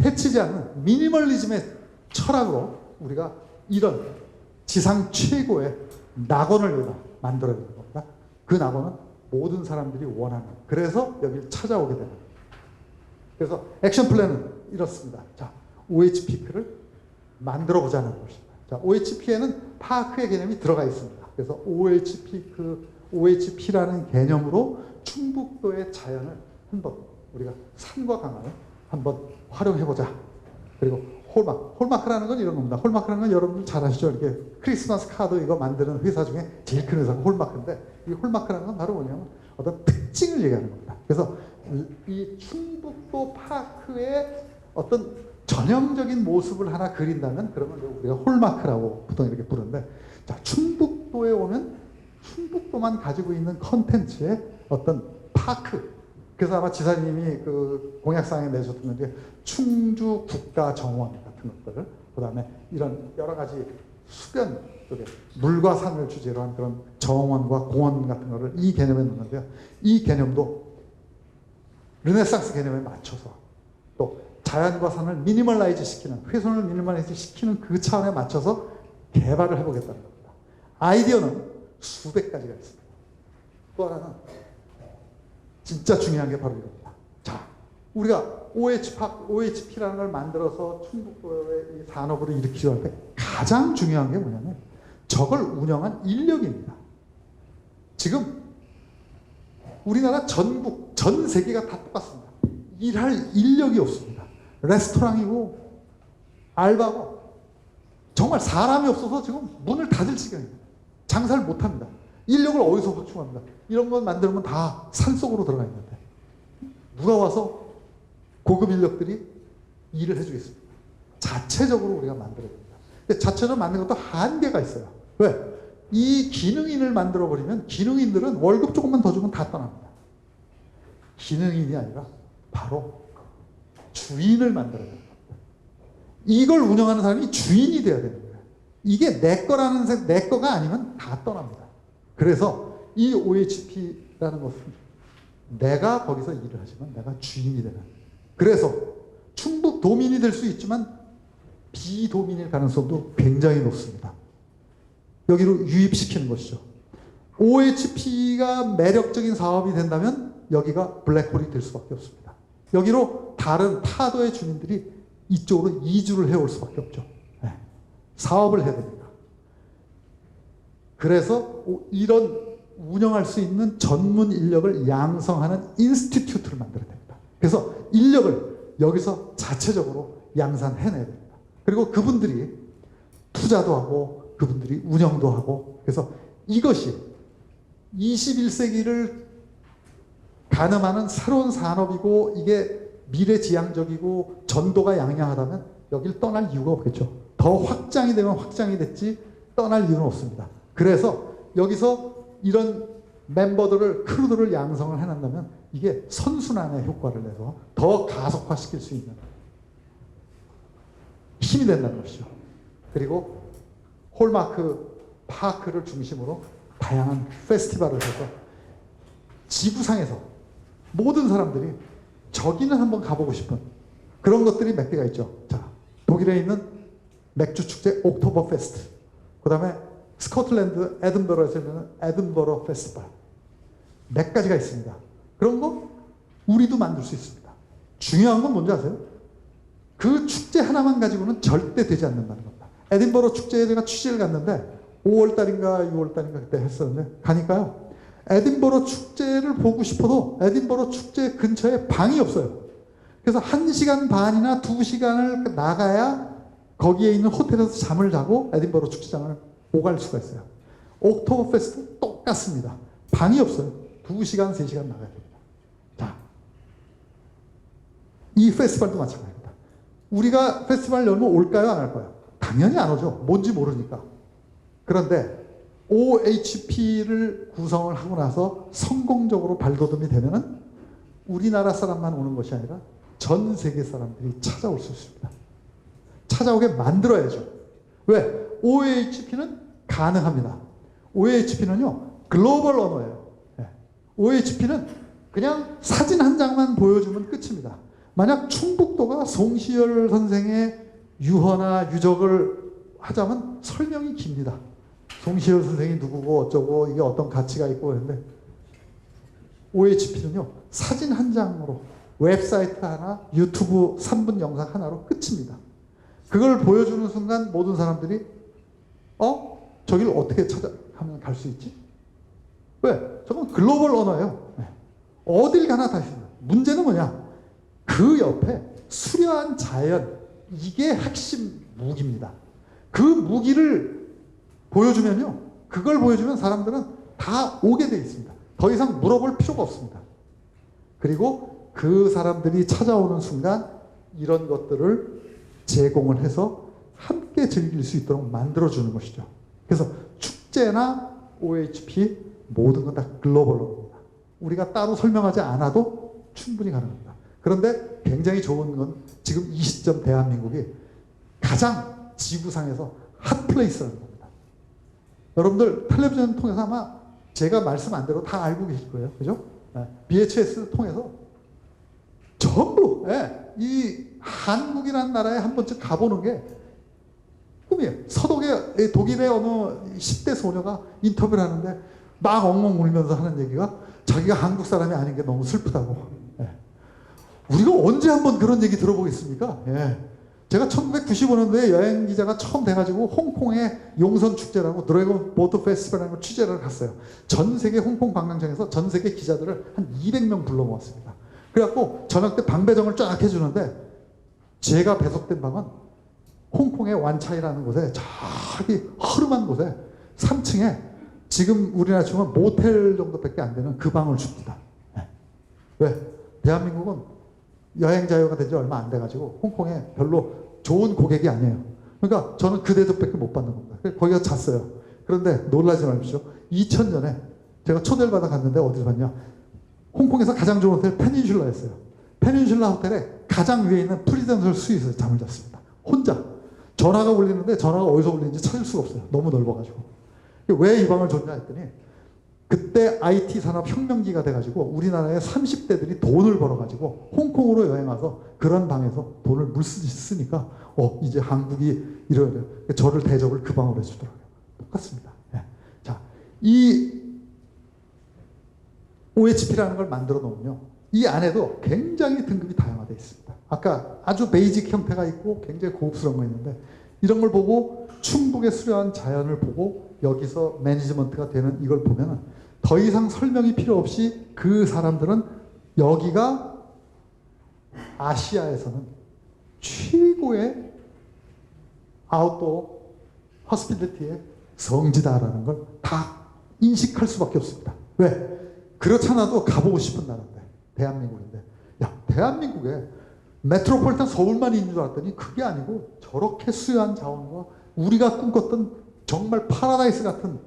해치지 않는 미니멀리즘의 철학으로 우리가 이런 지상 최고의 낙원을 만들어야 되는 겁니다. 그 낙원은 모든 사람들이 원하는. 그래서 여기를 찾아오게 되는. 그래서 액션 플랜은 이렇습니다. 자, OHP를 만들어 보자는 것입니다. 자, OHP에는 파크의 개념이 들어가 있습니다. 그래서 OHP라는 개념으로 충북도의 자연을 한번 우리가 산과 강을 한번 활용해보자. 그리고 홀마크라는 건 이런 겁니다. 홀마크라는 건 여러분들 잘 아시죠? 이렇게 크리스마스 카드 이거 만드는 회사 중에 제일 큰 회사가 홀마크인데 이 홀마크라는 건 바로 뭐냐면 어떤 특징을 얘기하는 겁니다. 그래서 이 충북도 파크의 어떤 전형적인 모습을 하나 그린다면 그러면 우리가 홀마크라고 보통 이렇게 부르는데 자, 충북도에 오면 충북도만 가지고 있는 컨텐츠의 어떤 파크. 그래서 아마 지사님이 그 공약사항에 내셨던 게 충주 국가정원 같은 것들, 그 다음에 이런 여러 가지 수변 쪽에 물과 산을 주제로 한 그런 정원과 공원 같은 거를 이 개념에 넣는데요. 이 개념도 르네상스 개념에 맞춰서 또 자연과 산을 미니멀라이즈 시키는, 훼손을 미니멀라이즈 시키는 그 차원에 맞춰서 개발을 해보겠다는 겁니다. 아이디어는 수백 가지가 있습니다. 또 하나는 진짜 중요한 게 바로 이겁니다. 자, 우리가 OHP라는 걸 만들어서 충북도의 이 산업으로 일으키려 할 때 가장 중요한 게 뭐냐면 저걸 운영한 인력입니다. 지금 우리나라 전국, 전 세계가 다 똑같습니다. 일할 인력이 없습니다. 레스토랑이고 알바고 정말 사람이 없어서 지금 문을 닫을 지경입니다. 장사를 못합니다. 인력을 어디서 보충합니다. 이런 건 만들면 다 산속으로 들어가 있는데 누가 와서 고급 인력들이 일을 해주겠습니다. 자체적으로 우리가 만들어야 됩니다. 근데 자체적으로 만드는 것도 한계가 있어요. 왜? 이 기능인을 만들어버리면 기능인들은 월급 조금만 더 주면 다 떠납니다. 기능인이 아니라 바로 주인을 만들어야 됩니다. 이걸 운영하는 사람이 주인이 돼야 되는 거예요. 이게 내 거라는 내 거가 아니면 다 떠납니다. 그래서 이 OHP라는 것은 내가 거기서 일을 하지만 내가 주인이 되는. 그래서 충북 도민이 될 수 있지만 비도민일 가능성도 굉장히 높습니다. 여기로 유입시키는 것이죠. OHP가 매력적인 사업이 된다면 여기가 블랙홀이 될 수밖에 없습니다. 여기로 다른 타도의 주민들이 이쪽으로 이주를 해올 수밖에 없죠. 네. 사업을 해야 됩니다. 그래서 이런 운영할 수 있는 전문 인력을 양성하는 인스티튜트를 만들어야 됩니다. 그래서 인력을 여기서 자체적으로 양산해내야 됩니다. 그리고 그분들이 투자도 하고 그분들이 운영도 하고 그래서 이것이 21세기를 가늠하는 새로운 산업이고 이게 미래지향적이고 전도가 양양하다면 여길 떠날 이유가 없겠죠. 더 확장이 되면 확장이 됐지 떠날 이유는 없습니다. 그래서 여기서 이런 멤버들을 크루들을 양성을 해낸다면 이게 선순환의 효과를 내서 더 가속화시킬 수 있는 힘이 된다는 것이죠. 그리고 홀마크 파크를 중심으로 다양한 페스티벌을 해서 지구상에서 모든 사람들이 저기는 한번 가보고 싶은 그런 것들이 몇 개가 있죠. 자, 독일에 있는 맥주 축제 옥토버 페스트, 그 다음에 스코틀랜드 에든버러에서 있는 에든버러 페스티벌 몇 가지가 있습니다. 그런 거 우리도 만들 수 있습니다. 중요한 건 뭔지 아세요? 그 축제 하나만 가지고는 절대 되지 않는다는 겁니다. 에든버러 축제에 제가 취재를 갔는데 5월달인가 6월달인가 그때 했었는데 가니까요. 에든버러 축제를 보고 싶어도 에든버러 축제 근처에 방이 없어요. 그래서 1시간 반이나 2시간을 나가야 거기에 있는 호텔에서 잠을 자고 에든버러 축제장을 오갈 수가 있어요. 옥토버 페스트 똑같습니다. 방이 없어요. 2시간, 3시간 나가야 됩니다. 자, 이 페스티벌도 마찬가지입니다. 우리가 페스티벌 열면 올까요? 안 할까요? 당연히 안 오죠. 뭔지 모르니까. 그런데 OHP를 구성을 하고 나서 성공적으로 발돋움이 되면은 우리나라 사람만 오는 것이 아니라 전 세계 사람들이 찾아올 수 있습니다. 찾아오게 만들어야죠. 왜? OHP는 가능합니다. OHP는요, 글로벌 언어예요. OHP는 그냥 사진 한 장만 보여주면 끝입니다. 만약 충북도가 송시열 선생의 유허나 유적을 하자면 설명이 깁니다. 송시열 선생이 누구고 어쩌고 이게 어떤 가치가 있고 그런데 OHP는요, 사진 한 장으로 웹사이트 하나, 유튜브 3분 영상 하나로 끝입니다. 그걸 보여주는 순간 모든 사람들이 저기를 어떻게 찾아가면 갈 수 있지? 왜? 저건 글로벌 언어예요. 어딜 가나 다 있습니다. 문제는 뭐냐? 그 옆에 수려한 자연, 이게 핵심 무기입니다. 그 무기를 보여주면요, 그걸 보여주면 사람들은 다 오게 돼 있습니다. 더 이상 물어볼 필요가 없습니다. 그리고 그 사람들이 찾아오는 순간 이런 것들을 제공을 해서 함께 즐길 수 있도록 만들어주는 것이죠. 그래서 축제나 OHP 모든 건 다 글로벌입니다. 우리가 따로 설명하지 않아도 충분히 가능합니다. 그런데 굉장히 좋은 건 지금 이 시점 대한민국이 가장 지구상에서 핫플레이스라는 겁니다. 여러분들 텔레비전 통해서 아마 제가 말씀한 대로 다 알고 계실 거예요. 그죠? BHS 통해서 전부 이 한국이라는 나라에 한 번쯤 가보는 게 꿈이에요. 서독의 독일의 어느 10대 소녀가 인터뷰를 하는데 막 엉엉 울면서 하는 얘기가 자기가 한국 사람이 아닌 게 너무 슬프다고. 예. 우리가 언제 한번 그런 얘기 들어보겠습니까? 예. 제가 1995년도에 여행 기자가 처음 돼가지고 홍콩의 용선 축제라고 드래곤 보트 페스티벌이라는 걸 취재를 갔어요. 전 세계 홍콩 관광청에서 전 세계 기자들을 한 200명 불러 모았습니다. 그래갖고 저녁 때 방배정을 쫙 해주는데 제가 배속된 방은 홍콩의 완차이라는 곳에 저기 허름한 곳에 3층에 지금 우리나라 치면 모텔 정도밖에 안 되는 그 방을 줍니다. 네. 왜? 대한민국은 여행 자유가 된 지 얼마 안 돼가지고 홍콩에 별로 좋은 고객이 아니에요. 그러니까 저는 그 대접밖에 못 받는 겁니다. 거기서 잤어요. 그런데 놀라지 마십시오. 2000년에 제가 초대를 받아 갔는데 어디서 봤냐? 홍콩에서 가장 좋은 호텔 페닌슐라였어요. 페닌슐라 호텔에 가장 위에 있는 프리젠셜 스윗에서 잠을 잤습니다. 혼자. 전화가 울리는데 전화가 어디서 울리는지 찾을 수가 없어요. 너무 넓어가지고. 왜 이 방을 줬냐 했더니 그때 IT 산업 혁명기가 돼가지고 우리나라의 30대들이 돈을 벌어가지고 홍콩으로 여행 와서 그런 방에서 돈을 물쓰듯이 쓰니까 이제 한국이 이래야 돼요. 저를 대접을 그 방으로 해주더라고요. 똑같습니다. 예. 자, 이 OHP라는 걸 만들어 놓으면요. 이 안에도 굉장히 등급이 다양화되어 있습니다. 아까 아주 베이직 형태가 있고 굉장히 고급스러운 거 있는데 이런 걸 보고 충북의 수려한 자연을 보고 여기서 매니지먼트가 되는 이걸 보면은 더 이상 설명이 필요 없이 그 사람들은 여기가 아시아에서는 최고의 아웃도어 허스피들티의 성지다라는 걸 다 인식할 수밖에 없습니다. 왜? 그렇잖아도 가보고 싶은 나라인데 대한민국인데 야 대한민국에 메트로폴리탄 서울만 있는 줄 알았더니 그게 아니고 저렇게 수려한 자원과 우리가 꿈꿨던 정말 파라다이스 같은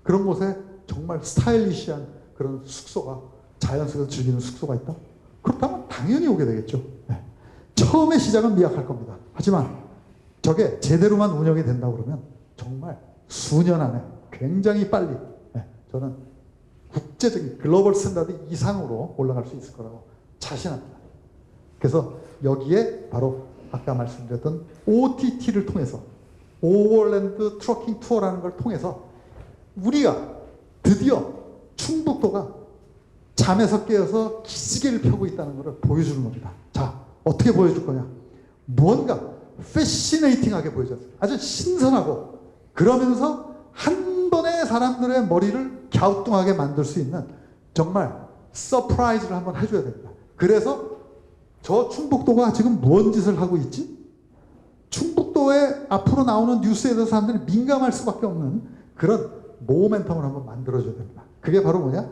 그런 곳에 정말 스타일리시한 그런 숙소가 자연 속에서 즐기는 숙소가 있다? 그렇다면 당연히 오게 되겠죠. 네. 처음에 시작은 미약할 겁니다. 하지만 저게 제대로만 운영이 된다고 그러면 정말 수년 안에 굉장히 빨리 저는 국제적인 글로벌 스탠다드 이상으로 올라갈 수 있을 거라고 자신합니다. 그래서 여기에 바로 아까 말씀드렸던 OTT를 통해서 오버랜드 트러킹 투어라는 걸 통해서 우리가 드디어 충북도가 잠에서 깨어서 기지개를 펴고 있다는 것을 보여주는 겁니다. 자, 어떻게 보여줄 거냐? 무언가 패시네이팅하게 보여줬어요. 아주 신선하고 그러면서 한 번에 사람들의 머리를 갸우뚱하게 만들 수 있는 정말 서프라이즈를 한번 해줘야 됩니다. 그래서 저 충북도가 지금 무슨 짓을 하고 있지? 충북도에 앞으로 나오는 뉴스에 대해서 사람들이 민감할 수밖에 없는 그런 모멘텀을 한번 만들어줘야 됩니다. 그게 바로 뭐냐?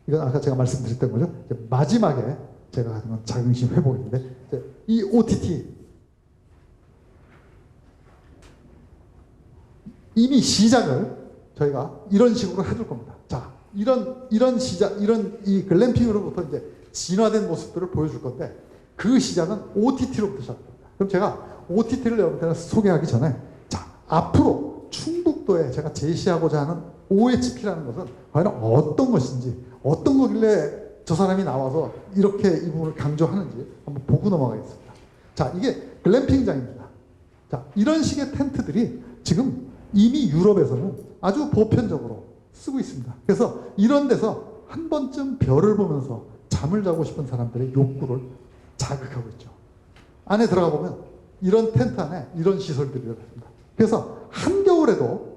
이건 아까 제가 말씀드렸던 거죠. 이제 마지막에 제가 하는 자긍심 회복인데 이 OTT 이미 시작을 저희가 이런 식으로 해줄 겁니다. 자, 이런 시작, 이런 이 글램핑으로부터 이제 진화된 모습들을 보여줄 건데 그 시작은 OTT로부터 시작합니다. 그럼 제가 OTT를 여러분들한테 소개하기 전에 자, 앞으로 충북도에 제가 제시하고자 하는 OHP라는 것은 과연 어떤 것인지 어떤 거길래 저 사람이 나와서 이렇게 이 부분을 강조하는지 한번 보고 넘어가겠습니다. 자, 이게 글램핑장입니다. 자, 이런 식의 텐트들이 지금 이미 유럽에서는 아주 보편적으로 쓰고 있습니다. 그래서 이런 데서 한 번쯤 별을 보면서 잠을 자고 싶은 사람들의 욕구를 자극하고 있죠. 안에 들어가 보면 이런 텐트 안에 이런 시설들이 있습니다. 그래서 한겨울에도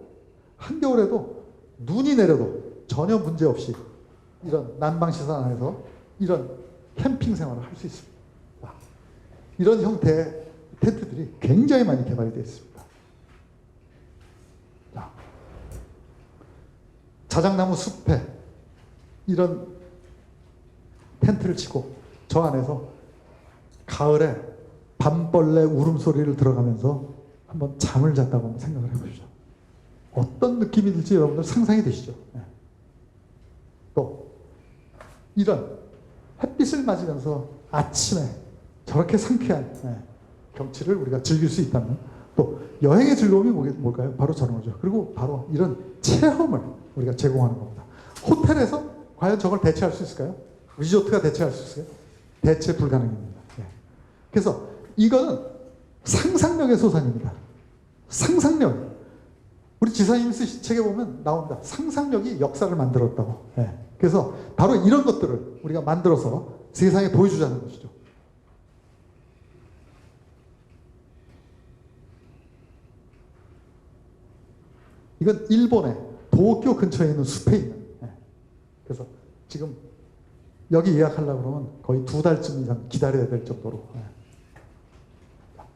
눈이 내려도 전혀 문제 없이 이런 난방시설 안에서 이런 캠핑 생활을 할 수 있습니다. 이런 형태의 텐트들이 굉장히 많이 개발이 되어 있습니다. 자작나무 숲에 이런 텐트를 치고 저 안에서 가을에 밤벌레 울음소리를 들어가면서 한번 잠을 잤다고 한번 생각을 해보시죠. 어떤 느낌이 들지 여러분들 상상이 되시죠? 네. 또 이런 햇빛을 맞으면서 아침에 저렇게 상쾌한 경치를 우리가 즐길 수 있다면 또 여행의 즐거움이 뭘까요? 바로 저런 거죠. 그리고 바로 이런 체험을 우리가 제공하는 겁니다. 호텔에서 과연 저걸 대체할 수 있을까요? 리조트가 대체할 수 있을까요? 대체 불가능입니다. 네. 그래서 이거는 상상력의 소산입니다. 상상력. 우리 지사님 쓰신 책에 보면 나옵니다. 상상력이 역사를 만들었다고. 예. 그래서 바로 이런 것들을 우리가 만들어서 세상에 보여주자는 것이죠. 이건 일본의 도쿄 근처에 있는 숲에 있는. 예. 그래서 지금 여기 예약하려고 그러면 거의 2달쯤 이상 기다려야 될 정도로. 예.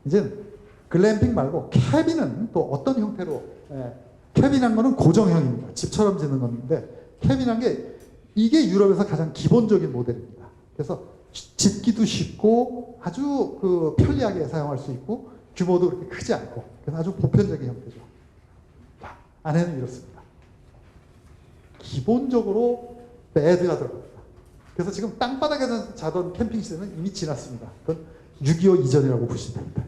이제 글램핑 말고 캐빈은 또 어떤 형태로. 예. 캐빈한 거는 고정형입니다. 집처럼 짓는 건데 캐빈한 게 이게 유럽에서 가장 기본적인 모델입니다. 그래서 짓기도 쉽고 아주 그 편리하게 사용할 수 있고 규모도 그렇게 크지 않고 그래서 아주 보편적인 형태죠. 자, 안에는 이렇습니다. 기본적으로 베드가 들어갑니다. 그래서 지금 땅바닥에서 자던 캠핑 시대는 이미 지났습니다. 그건 6.25 이전이라고 보시면 됩니다.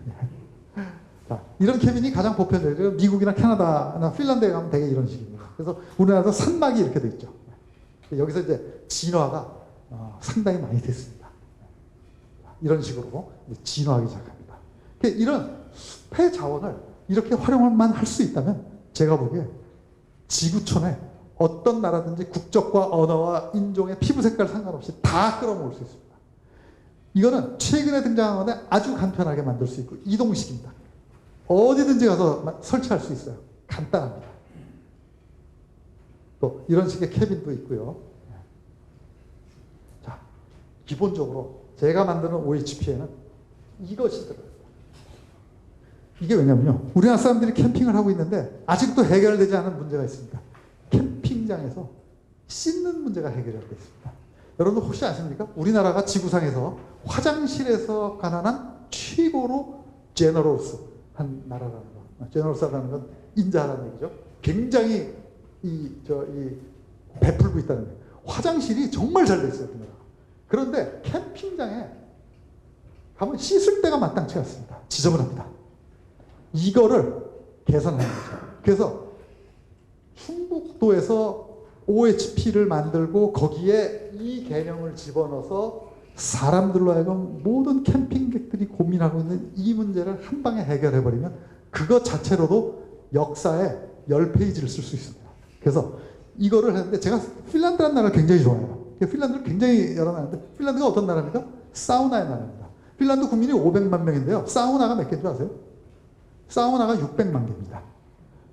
자, 이런 캐빈이 가장 보편적이죠. 미국이나 캐나다나 핀란드에 가면 되게 이런 식입니다. 그래서 우리나라도 산막이 이렇게 돼 있죠. 여기서 이제 진화가 상당히 많이 됐습니다. 이런 식으로 진화하기 시작합니다. 이런 숲의 자원을 이렇게 활용만 할 수 있다면 제가 보기에 지구촌에 어떤 나라든지 국적과 언어와 인종의 피부 색깔 상관없이 다 끌어모을 수 있습니다. 이거는 최근에 등장한 건데 아주 간편하게 만들 수 있고 이동식입니다. 어디든지 가서 설치할 수 있어요. 간단합니다. 또 이런 식의 캐빈도 있고요. 자, 기본적으로 제가 만드는 OHP에는 이것이 들어요. 이게 왜냐면요. 우리나라 사람들이 캠핑을 하고 있는데 아직도 해결되지 않은 문제가 있습니다. 캠핑장에서 씻는 문제가 해결되어 있습니다. 여러분 혹시 아십니까? 우리나라가 지구상에서 화장실에서 가난한 최고로 제너러스 한 나라라는 거. 제너러스라는 건 인자하다는 얘기죠. 굉장히 베풀고 있다는 거예요. 화장실이 정말 잘 돼 있어요. 그 나라. 그런데 캠핑장에 가면 씻을 때가 마땅치 않습니다. 지저분합니다. 이거를 개선하는 거죠. 그래서 충북도에서 OHP를 만들고 거기에 이 개념을 집어넣어서 사람들로 하여금 모든 캠핑객들이 고민하고 있는 이 문제를 한 방에 해결해버리면 그것 자체로도 역사에 10페이지를 쓸 수 있습니다. 그래서 이거를 했는데 제가 핀란드라는 나라를 굉장히 좋아해요. 핀란드를 굉장히 여러 나라인데 핀란드가 어떤 나라입니까? 사우나의 나라입니다. 핀란드 국민이 500만 명인데요. 사우나가 몇 개인 줄 아세요? 사우나가 600만 개입니다.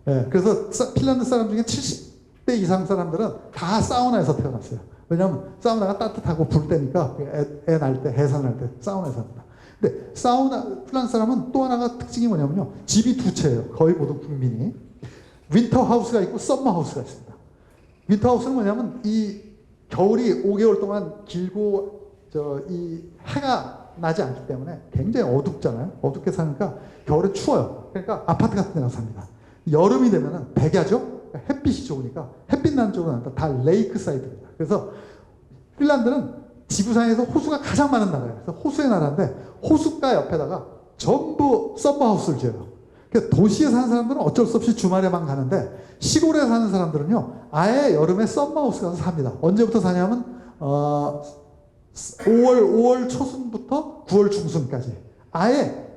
예, 그래서 핀란드 사람 중에 70대 이상 사람들은 다 사우나에서 태어났어요. 왜냐하면 사우나가 따뜻하고 불 때니까 애 날 때, 해산할 때 사우나에서 합니다. 근데 핀란드 사람은 또 하나가 특징이 뭐냐면요. 집이 두 채예요. 거의 모든 국민이. 윈터하우스가 있고 썸머하우스가 있습니다. 윈터하우스는 뭐냐면 이 겨울이 5개월 동안 길고 이 해가 나지 않기 때문에 굉장히 어둡잖아요. 어둡게 사니까 겨울에 추워요. 그러니까 아파트 같은 데 가서 삽니다. 여름이 되면은 백야죠. 햇빛이 좋으니까 햇빛 나는 쪽은 다 레이크 사이드입니다. 그래서 핀란드는 지구상에서 호수가 가장 많은 나라예요. 그래서 호수의 나라인데 호숫가 옆에다가 전부 썸머하우스를 지어요. 그러니까 도시에 사는 사람들은 어쩔 수 없이 주말에만 가는데 시골에 사는 사람들은요 아예 여름에 썸머하우스 가서 삽니다. 언제부터 사냐면 5월 초순부터 9월 중순까지 아예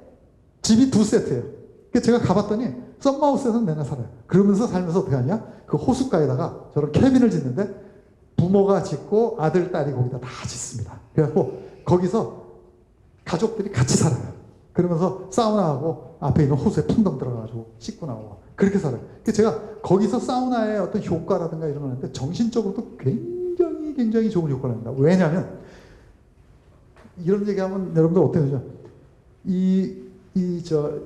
집이 두 세트예요. 그러니까 제가 가봤더니 썸머하우스에서 내내 살아요. 그러면서 살면서 어떻게 하냐? 그 호숫가에다가 저런 캐빈을 짓는데 부모가 짓고 아들, 딸이 거기다 다 짓습니다. 그래갖고 거기서 가족들이 같이 살아요. 그러면서 사우나하고 앞에 있는 호수에 풍덩 들어가가지고 씻고 나오고 그렇게 살아요. 그래서 제가 거기서 사우나의 어떤 효과라든가 이런 거 하는데 정신적으로도 굉장히 좋은 효과를 합니다. 왜냐하면 이런 얘기하면 여러분들 어떻게 되죠?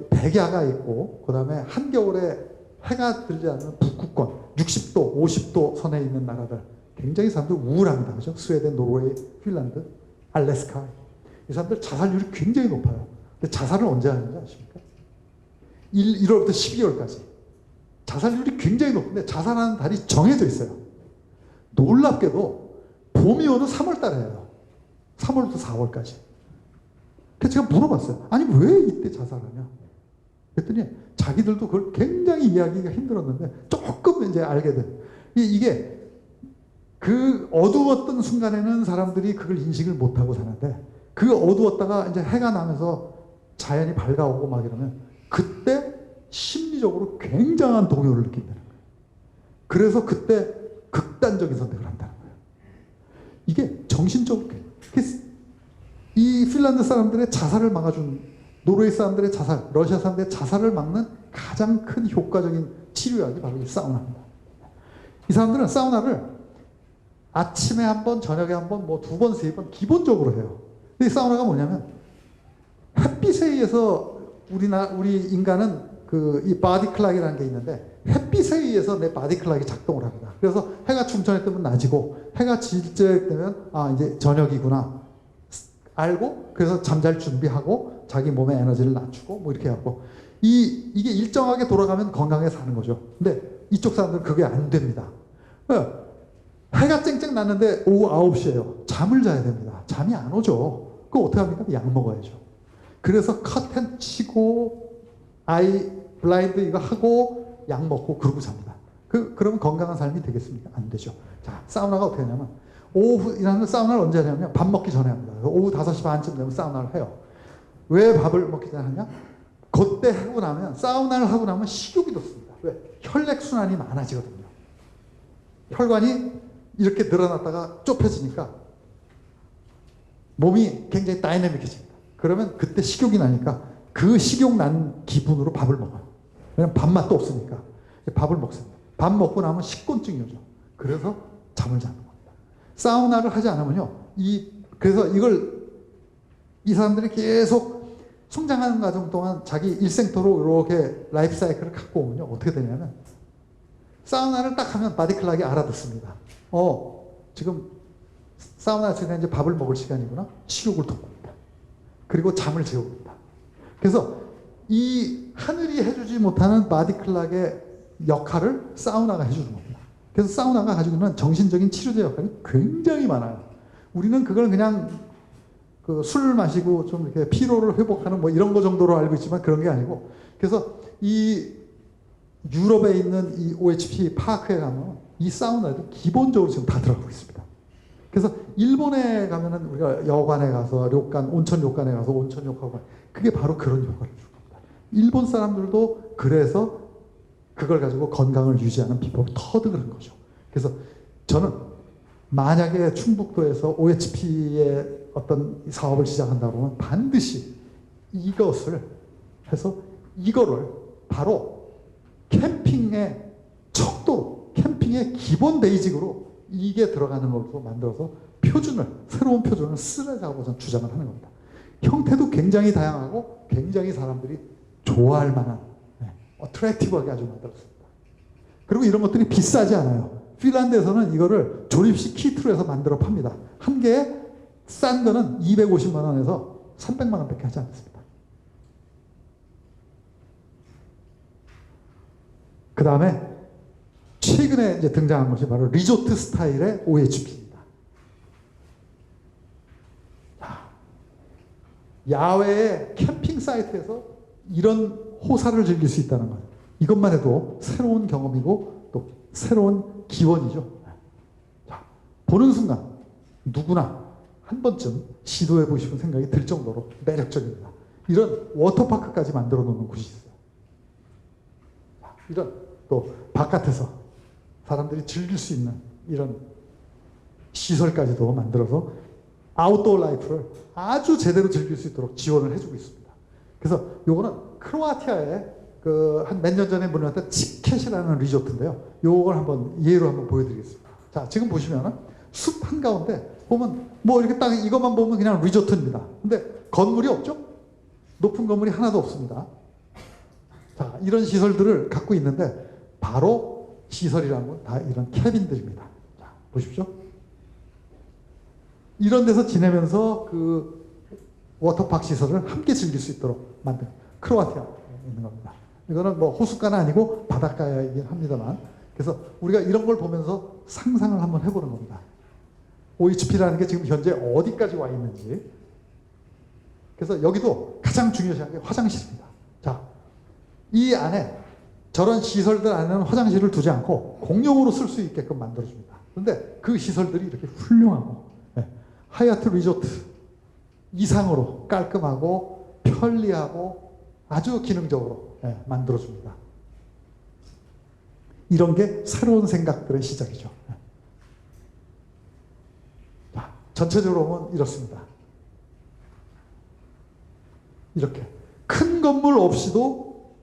백야가 있고 그 다음에 한겨울에 해가 들지 않는 북극권 60도, 50도 선에 있는 나라들 굉장히 사람들 우울합니다. 그죠? 스웨덴, 노르웨이, 핀란드, 알래스카 이 사람들 자살률이 굉장히 높아요. 근데 자살을 언제 하는지 아십니까? 1월부터 12월까지 자살률이 굉장히 높은데 자살하는 달이 정해져 있어요. 놀랍게도 봄이 오는 3월 달에 해요. 3월부터 4월까지. 그래서 제가 물어봤어요. 아니 왜 이때 자살하냐? 그랬더니 자기들도 그걸 굉장히 이해하기가 힘들었는데 조금 이제 알게 돼. 이게 그 어두웠던 순간에는 사람들이 그걸 인식을 못하고 사는데 그 어두웠다가 이제 해가 나면서 자연이 밝아오고 막 이러면 그때 심리적으로 굉장한 동요를 느낀다는 거예요. 그래서 그때 극단적인 선택을 한다는 거예요. 이게 정신적으로 이 핀란드 사람들의 자살을 막아준, 노르웨이 사람들의 자살, 러시아 사람들의 자살을 막는 가장 큰 효과적인 치료약이 바로 이 사우나입니다. 이 사람들은 사우나를 아침에 한 번, 저녁에 한 번, 뭐 2번, 3번 기본적으로 해요. 근데 이 사우나가 뭐냐면 햇빛에 의해서 우리 인간은 이 바디 클락이라는 게 있는데 햇빛에 의해서 내 바디 클락이 작동을 합니다. 그래서 해가 충천에 뜨면 낮이고 해가 질 때 되면 이제 저녁이구나 알고, 그래서 잠잘 준비하고 자기 몸의 에너지를 낮추고 뭐 이렇게 하고, 이게 일정하게 돌아가면 건강하게 사는 거죠. 근데 이쪽 사람들은 그게 안 됩니다. 해가 쨍쨍 났는데 오후 9시예요. 잠을 자야 됩니다. 잠이 안 오죠. 그거 어떻게 합니까? 약 먹어야죠. 그래서 커튼 치고 아이 블라인드 이거 하고 약 먹고 그러고 잡니다. 그러면 건강한 삶이 되겠습니까? 안 되죠. 자, 사우나가 어떻게 하냐면 오후 일하는 사우나를 언제 하냐면 밥 먹기 전에 합니다. 오후 5시 반쯤 되면 사우나를 해요. 왜 밥을 먹기 전에 하냐? 그때 하고 나면, 사우나를 하고 나면 식욕이 돋습니다. 왜? 혈액순환이 많아지거든요. 혈관이 이렇게 늘어났다가 좁혀지니까 몸이 굉장히 다이내믹해집니다. 그러면 그때 식욕이 나니까 그 식욕 난 기분으로 밥을 먹어요. 왜냐면 밥맛도 없으니까 밥을 먹습니다. 밥 먹고 나면 식곤증이 오죠. 그래서 잠을 자는 겁니다. 사우나를 하지 않으면요, 그래서 이 사람들이 계속 성장하는 과정 동안 자기 일생토록 이렇게 라이프 사이클을 갖고 오면요, 어떻게 되냐면 사우나를 딱 하면 바디클락이 알아듣습니다. 지금 사우나 중에 이제 밥을 먹을 시간이구나. 식욕을 돋굽니다. 그리고 잠을 재웁니다. 그래서 이 하늘이 해주지 못하는 바디클락의 역할을 사우나가 해주는 겁니다. 그래서 사우나가 가지고 있는 정신적인 치료제 역할이 굉장히 많아요. 우리는 그걸 그냥 술 마시고 좀 이렇게 피로를 회복하는 뭐 이런 거 정도로 알고 있지만 그런 게 아니고, 그래서 이 유럽에 있는 이 OHP 파크에 가면 이 사우나도 기본적으로 지금 다 들어가고 있습니다. 그래서 일본에 가면은 우리가 여관에 가서 온천 료관에 가서 온천 욕하고, 그게 바로 그런 효과를 줄 겁니다. 일본 사람들도 그래서 그걸 가지고 건강을 유지하는 비법을 터득을 한 거죠. 그래서 저는 만약에 충북도에서 OHP의 어떤 사업을 시작한다고 하면 반드시 이것을 해서 이거를 바로 캠핑의 척도로, 캠핑의 기본 베이직으로 이게 들어가는 걸로 만들어서 새로운 표준을 쓰라고 저는 주장을 하는 겁니다. 형태도 굉장히 다양하고 굉장히 사람들이 좋아할 만한, 어트랙티브하게 아주 만들었습니다. 그리고 이런 것들이 비싸지 않아요. 핀란드에서는 이거를 조립식 키트로 해서 만들어 팝니다. 한 개에 싼 거는 250만 원에서 300만 원밖에 하지 않습니다. 그 다음에 최근에 이제 등장한 것이 바로 리조트 스타일의 OHP입니다. 야외의 캠핑 사이트에서 이런 호사를 즐길 수 있다는 것, 이것만 해도 새로운 경험이고 또 새로운 기원이죠. 자, 보는 순간 누구나 한 번쯤 시도해보고 싶은 생각이 들 정도로 매력적입니다. 이런 워터파크까지 만들어 놓는 곳이 있어요. 이런 또 바깥에서 사람들이 즐길 수 있는 이런 시설까지도 만들어서 아웃도어 라이프를 아주 제대로 즐길 수 있도록 지원을 해주고 있습니다. 그래서 요거는 크로아티아에 한 몇 년 전에 문을 열었던 치켓이라는 리조트인데요. 요걸 예로 한번 보여드리겠습니다. 자, 지금 보시면은 숲 한가운데 보면 뭐 이렇게 딱 이것만 보면 그냥 리조트입니다. 근데 건물이 없죠? 높은 건물이 하나도 없습니다. 자, 이런 시설들을 갖고 있는데 바로 시설이라는 건 다 이런 캐빈들입니다. 자, 보십시오. 이런 데서 지내면서 워터파크 시설을 함께 즐길 수 있도록 만든 크로아티아에 있는 겁니다. 이거는 뭐 호숫가는 아니고 바닷가이긴 합니다만, 그래서 우리가 이런 걸 보면서 상상을 한번 해보는 겁니다. OHP라는 게 지금 현재 어디까지 와 있는지. 그래서 여기도 가장 중요시한 게 화장실입니다. 자, 이 안에 저런 시설들 안에는 화장실을 두지 않고 공용으로 쓸 수 있게끔 만들어줍니다. 그런데 그 시설들이 이렇게 훌륭하고, 하얏트 리조트 이상으로 깔끔하고 편리하고 아주 기능적으로 만들어줍니다. 이런 게 새로운 생각들의 시작이죠. 자, 전체적으로 보면 이렇습니다. 이렇게 큰 건물 없이도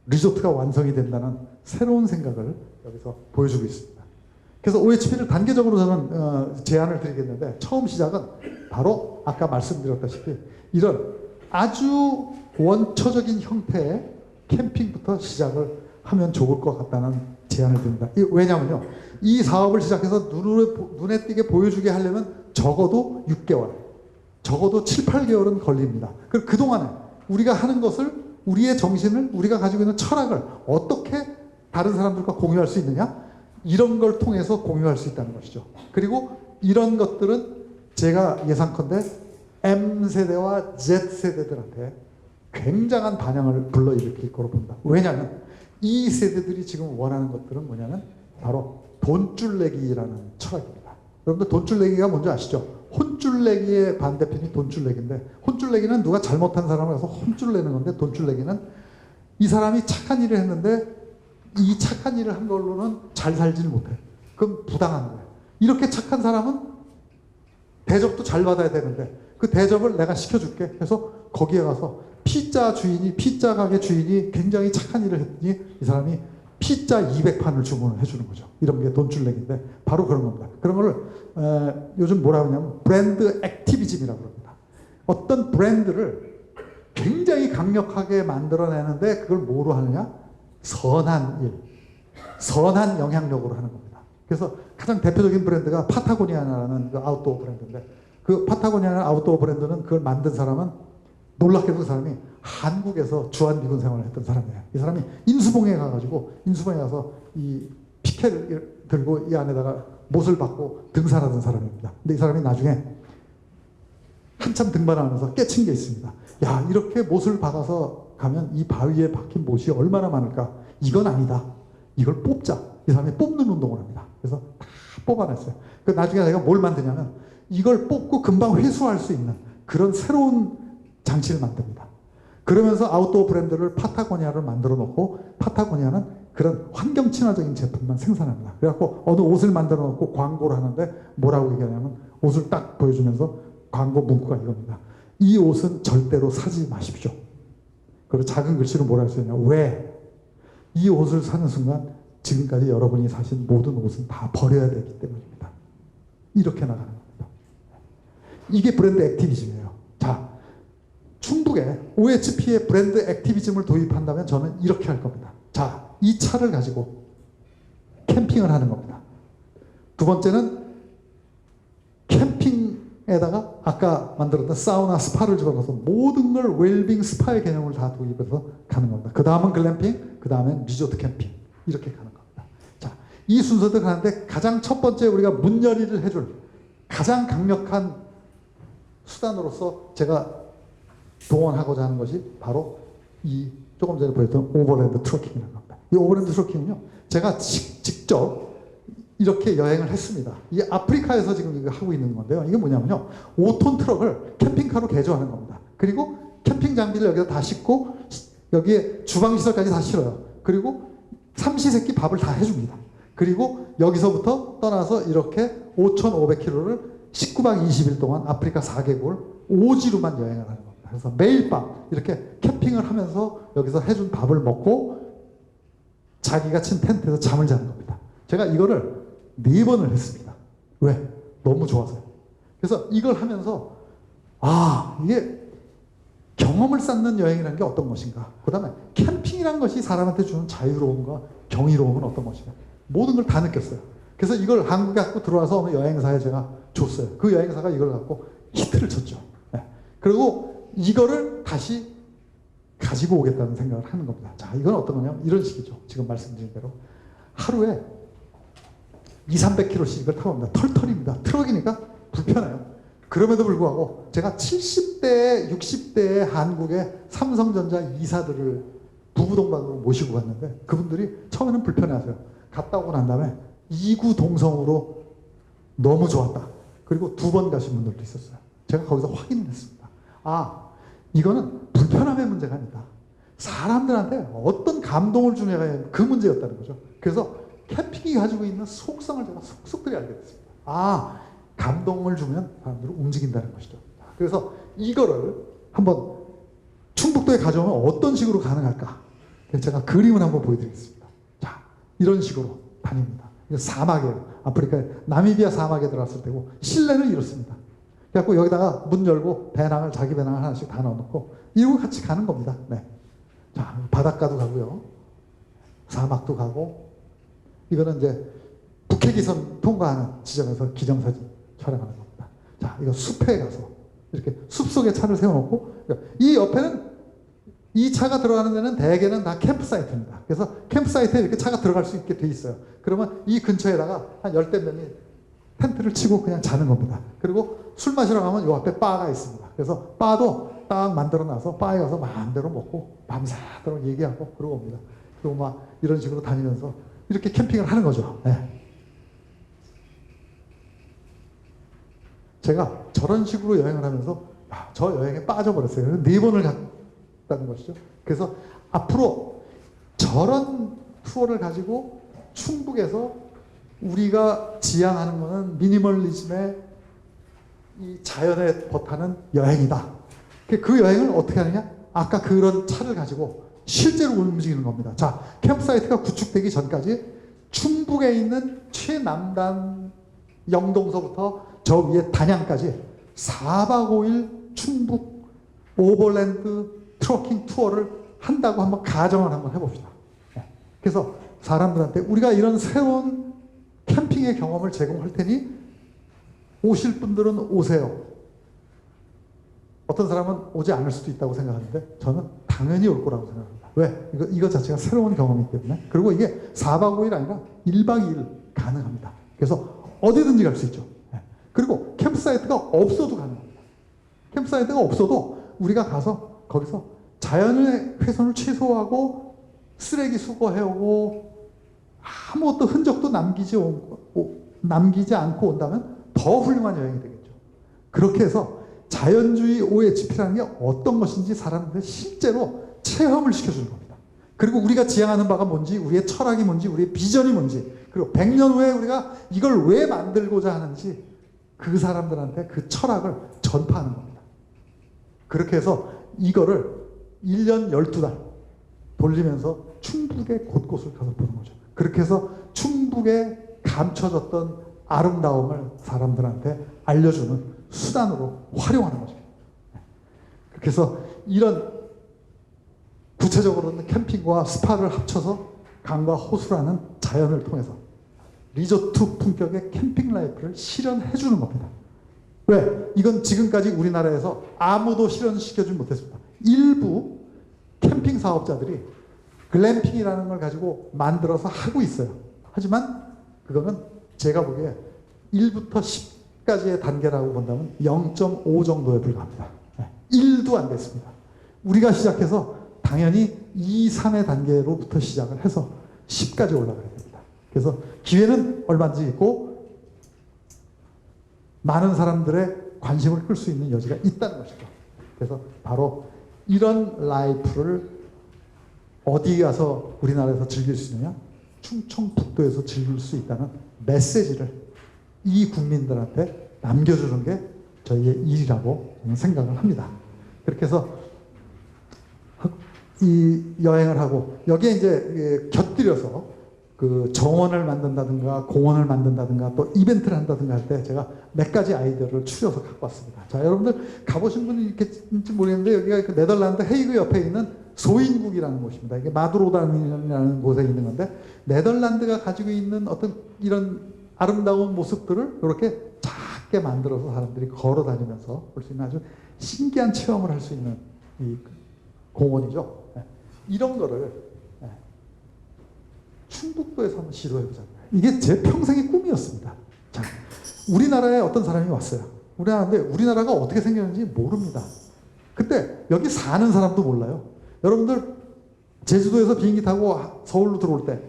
리조트가 완성이 된다는 새로운 생각을 여기서 보여주고 있습니다. 그래서 OHP를 단계적으로 저는 제안을 드리겠는데, 처음 시작은 바로 아까 말씀드렸다시피 이런 아주 원초적인 형태의 캠핑부터 시작을 하면 좋을 것 같다는 제안을 드립니다. 왜냐하면요, 이 사업을 시작해서 눈에 띄게 보여주게 하려면 적어도 6개월, 적어도 7, 8개월은 걸립니다. 그동안에 우리가 하는 것을, 우리의 정신을, 우리가 가지고 있는 철학을 어떻게 다른 사람들과 공유할 수 있느냐, 이런 걸 통해서 공유할 수 있다는 것이죠. 그리고 이런 것들은 제가 예상컨대 M세대와 Z세대들한테 굉장한 반향을 불러일으킬 거로 봅니다. 왜냐하면 이 세대들이 지금 원하는 것들은 뭐냐면 바로 돈줄 내기라는 철학입니다. 여러분들 돈줄 내기가 뭔지 아시죠? 혼줄 내기의 반대편이 돈줄 내기인데, 혼줄 내기는 누가 잘못한 사람을 가서 혼줄 내는 건데, 돈줄 내기는 이 사람이 착한 일을 했는데 이 착한 일을 한 걸로는 잘 살지를 못해. 그럼 부당한 거예요. 이렇게 착한 사람은 대접도 잘 받아야 되는데 그 대접을 내가 시켜줄게 해서 거기에 가서 피자 가게 주인이 굉장히 착한 일을 했더니 이 사람이 피자 200판을 주문을 해주는 거죠. 이런 게 돈줄 내기인데 바로 그런 겁니다. 그런 거를 요즘 뭐라고 하냐면 브랜드 액티비즘이라고 합니다. 어떤 브랜드를 굉장히 강력하게 만들어내는데 그걸 뭐로 하느냐? 선한 일, 선한 영향력으로 하는 겁니다. 그래서 가장 대표적인 브랜드가 파타고니아라는 그 아웃도어 브랜드인데, 그 파타고니아라는 아웃도어 브랜드는 그걸 만든 사람은 놀랍게도 그 사람이 한국에서 주한미군 생활을 했던 사람이에요. 이 사람이 인수봉에 가가지고, 인수봉에 가서 이 피켓을 들고 이 안에다가 못을 박고 등산하던 사람입니다. 근데 이 사람이 나중에 한참 등반하면서 깨친 게 있습니다. 야, 이렇게 못을 박아서 가면 이 바위에 박힌 못이 얼마나 많을까? 이건 아니다. 이걸 뽑자. 이 사람이 뽑는 운동을 합니다. 그래서 다 뽑아냈어요. 그 나중에 내가 뭘 만드냐면 이걸 뽑고 금방 회수할 수 있는 그런 새로운 장치를 만듭니다. 그러면서 아웃도어 브랜드를 파타고니아를 만들어 놓고, 파타고니아는 그런 환경 친화적인 제품만 생산합니다. 그래갖고 어느 옷을 만들어 놓고 광고를 하는데 뭐라고 얘기하냐면, 옷을 딱 보여주면서 광고 문구가 이겁니다. 이 옷은 절대로 사지 마십시오. 그리고 작은 글씨로 뭐라 했었냐. 왜? 이 옷을 사는 순간 지금까지 여러분이 사신 모든 옷은 다 버려야 되기 때문입니다. 이렇게 나가는 겁니다. 이게 브랜드 액티비즘이에요. 자, 충북에 OHP의 브랜드 액티비즘을 도입한다면 저는 이렇게 할 겁니다. 자, 이 차를 가지고 캠핑을 하는 겁니다. 두 번째는 캠핑에다가 아까 만들었던 사우나, 스파를 집어넣어서 모든 걸 웰빙 스파의 개념을 다 도입해서 가는 겁니다. 그 다음은 글램핑, 그 다음엔 리조트 캠핑, 이렇게 가는 겁니다. 자, 이 순서대로 가는데 가장 첫 번째 우리가 문열이를 해줄 가장 강력한 수단으로서 제가 동원하고자 하는 것이 바로 이 조금 전에 보였던 오버랜드 트러킹이라는 겁니다. 이 오버랜드 트러킹은요, 제가 직접 이렇게 여행을 했습니다. 이 아프리카에서 지금 이거 하고 있는 건데요. 이게 뭐냐면요, 5톤 트럭을 캠핑카로 개조하는 겁니다. 그리고 캠핑 장비를 여기다 다 싣고 여기에 주방시설까지 다 실어요. 그리고 삼시세끼 밥을 다 해줍니다. 그리고 여기서부터 떠나서 이렇게 5,500km를 19박 20일 동안 아프리카 4개국을 오지로만 여행을 하는 겁니다. 그래서 매일 밤 이렇게 캠핑을 하면서 여기서 해준 밥을 먹고 자기가 친 텐트에서 잠을 자는 겁니다. 제가 이거를 4번을 했습니다. 왜? 너무 좋아서요. 그래서 이걸 하면서 이게 경험을 쌓는 여행이라는 게 어떤 것인가, 그 다음에 캠핑이라는 것이 사람한테 주는 자유로움과 경이로움은 어떤 것인가, 모든 걸 다 느꼈어요. 그래서 이걸 한국에 갖고 들어와서 어느 여행사에 제가 줬어요. 그 여행사가 이걸 갖고 히트를 쳤죠. 네. 그리고 이거를 다시 가지고 오겠다는 생각을 하는 겁니다. 자, 이건 어떤 거냐면 이런 식이죠. 지금 말씀드린 대로 하루에 200~300km씩 이걸 타고 옵니다. 털털입니다. 트럭이니까 불편해요. 그럼에도 불구하고 제가 70대, 60대의 한국의 삼성전자 이사들을 부부동반으로 모시고 갔는데 그분들이 처음에는 불편해하세요. 갔다 오고 난 다음에 이구동성으로 너무 좋았다. 그리고 2번 가신 분들도 있었어요. 제가 거기서 확인을 했습니다. 이거는 불편함의 문제가 아니다. 사람들한테 어떤 감동을 주냐가 그 문제였다는 거죠. 그래서 캠핑이 가지고 있는 속성을 제가 속속들이 알게 됐습니다. 아, 감동을 주면 사람들은 움직인다는 것이죠. 그래서 이거를 한번 충북도에 가져오면 어떤 식으로 가능할까? 제가 그림을 한번 보여드리겠습니다. 자, 이런 식으로 다닙니다. 이거 사막이에요. 아프리카의 나미비아 사막에 들어갔을 때고 실내는 이렇습니다. 그래갖고 여기다가 문 열고 배낭을 자기 배낭을 하나씩 다 넣어놓고 이러고 같이 가는 겁니다. 네. 자, 바닷가도 가고요. 사막도 가고 이거는 이제 북해기선 통과하는 지점에서 기념사진 촬영하는 겁니다. 자, 이거 숲에 가서 이렇게 숲속에 차를 세워놓고 이 옆에는 이 차가 들어가는 데는 대개는 다 캠프사이트입니다. 그래서 캠프사이트에 이렇게 차가 들어갈 수 있게 돼 있어요. 그러면 이 근처에다가 한 열대 명이 텐트를 치고 그냥 자는 겁니다. 그리고 술 마시러 가면 요 앞에 바가 있습니다. 그래서 바도 딱 만들어놔서 바에 가서 마음대로 먹고 밤새도록 얘기하고 그러고 옵니다. 그리고 막 이런 식으로 다니면서 이렇게 캠핑을 하는 거죠. 네. 제가 저런 식으로 여행을 하면서 저 여행에 빠져버렸어요. 4번을 갔다는 것이죠. 그래서 앞으로 저런 투어를 가지고 충북에서 우리가 지향하는 것은 미니멀리즘의 이 자연에 버타는 여행이다. 그 여행을 어떻게 하느냐? 아까 그런 차를 가지고 실제로 움직이는 겁니다. 자, 캠프사이트가 구축되기 전까지 충북에 있는 최남단 영동서부터 저 위에 단양까지 4박 5일 충북 오버랜드 트러킹 투어를 한다고 한번 가정을 한번 해봅시다. 그래서 사람들한테 우리가 이런 새로운 캠핑의 경험을 제공할 테니 오실 분들은 오세요. 어떤 사람은 오지 않을 수도 있다고 생각하는데 저는 당연히 올 거라고 생각합니다. 왜? 이거 자체가 새로운 경험이기 때문에. 그리고 이게 4박 5일 아니라 1박 2일 가능합니다. 그래서 어디든지 갈 수 있죠. 그리고 캠프사이트가 없어도 가능합니다. 캠프사이트가 없어도 우리가 가서 거기서 자연의 훼손을 최소화하고 쓰레기 수거해오고 아무것도 흔적도 남기지 않고 온다면 더 훌륭한 여행이 되겠죠. 그렇게 해서 자연주의 OHP라는 게 어떤 것인지 사람들 실제로 체험을 시켜주는 겁니다. 그리고 우리가 지향하는 바가 뭔지, 우리의 철학이 뭔지, 우리의 비전이 뭔지, 그리고 100년 후에 우리가 이걸 왜 만들고자 하는지 그 사람들한테 그 철학을 전파하는 겁니다. 그렇게 해서 이거를 1년 12달 돌리면서 충북의 곳곳을 가서 보는 거죠. 그렇게 해서 충북에 감춰졌던 아름다움을 사람들한테 알려주는 수단으로 활용하는 거죠. 그렇게 해서 이런 구체적으로는 캠핑과 스파를 합쳐서 강과 호수라는 자연을 통해서 리조트 품격의 캠핑 라이프를 실현해 주는 겁니다. 왜? 이건 지금까지 우리나라에서 아무도 실현시켜주지 못했습니다. 일부 캠핑 사업자들이 글램핑이라는 걸 가지고 만들어서 하고 있어요. 하지만 그거는 제가 보기에 1부터 10까지의 단계라고 본다면 0.5 정도에 불과합니다. 1도 안 됐습니다. 우리가 시작해서 당연히 2, 3의 단계로부터 시작을 해서 10까지 올라가야 됩니다. 그래서 기회는 얼마든지 있고 많은 사람들의 관심을 끌 수 있는 여지가 있다는 것이죠. 그래서 바로 이런 라이프를 어디 가서 우리나라에서 즐길 수 있느냐? 충청북도에서 즐길 수 있다는 메시지를 이 국민들한테 남겨주는 게 저희의 일이라고 저는 생각을 합니다. 그렇게 해서 이 여행을 하고 여기에 이제 곁들여서 그 정원을 만든다든가 공원을 만든다든가 또 이벤트를 한다든가 할 때 제가 몇 가지 아이디어를 추려서 갖고 왔습니다. 자, 여러분들 가보신 분이 있겠는지 모르겠는데 여기가 그 네덜란드 헤이그 옆에 있는 소인국이라는 곳입니다. 이게 마두로단이라는 곳에 있는 건데 네덜란드가 가지고 있는 어떤 이런 아름다운 모습들을 이렇게 작게 만들어서 사람들이 걸어 다니면서 볼 수 있는 아주 신기한 체험을 할 수 있는 이 공원이죠. 이런 거를 충북도에서 한번 시도해보자. 이게 제 평생의 꿈이었습니다. 자, 우리나라에 어떤 사람이 왔어요. 우리나라가 어떻게 생겼는지 모릅니다. 그때 여기 사는 사람도 몰라요. 여러분들 제주도에서 비행기 타고 서울로 들어올 때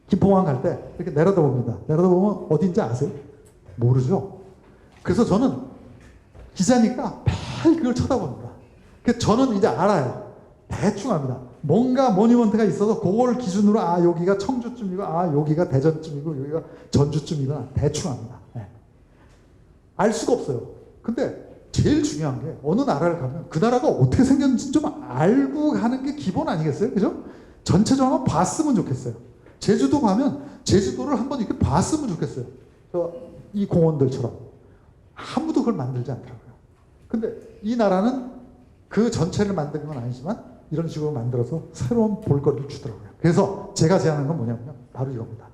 김포공항 갈 때 이렇게 내려다봅니다. 내려다보면 어딘지 아세요? 모르죠. 그래서 저는 기자니까 매일 그걸 쳐다봅니다. 그래서 저는 이제 알아요. 대충 합니다. 뭔가 모니먼트가 있어서 그걸 기준으로 여기가 청주쯤이고 여기가 대전쯤이고 여기가 전주쯤이구나 대충 합니다. 네. 알 수가 없어요. 근데 제일 중요한 게 어느 나라를 가면 그 나라가 어떻게 생겼는지 좀 알고 가는 게 기본 아니겠어요? 그죠? 전체적으로 한번 봤으면 좋겠어요. 제주도 가면 제주도를 한번 이렇게 봤으면 좋겠어요. 이 공원들처럼. 아무도 그걸 만들지 않더라고요. 근데 이 나라는 그 전체를 만드는 건 아니지만 이런 식으로 만들어서 새로운 볼거리를 주더라고요. 그래서 제가 제안한 건 뭐냐면 바로 이겁니다.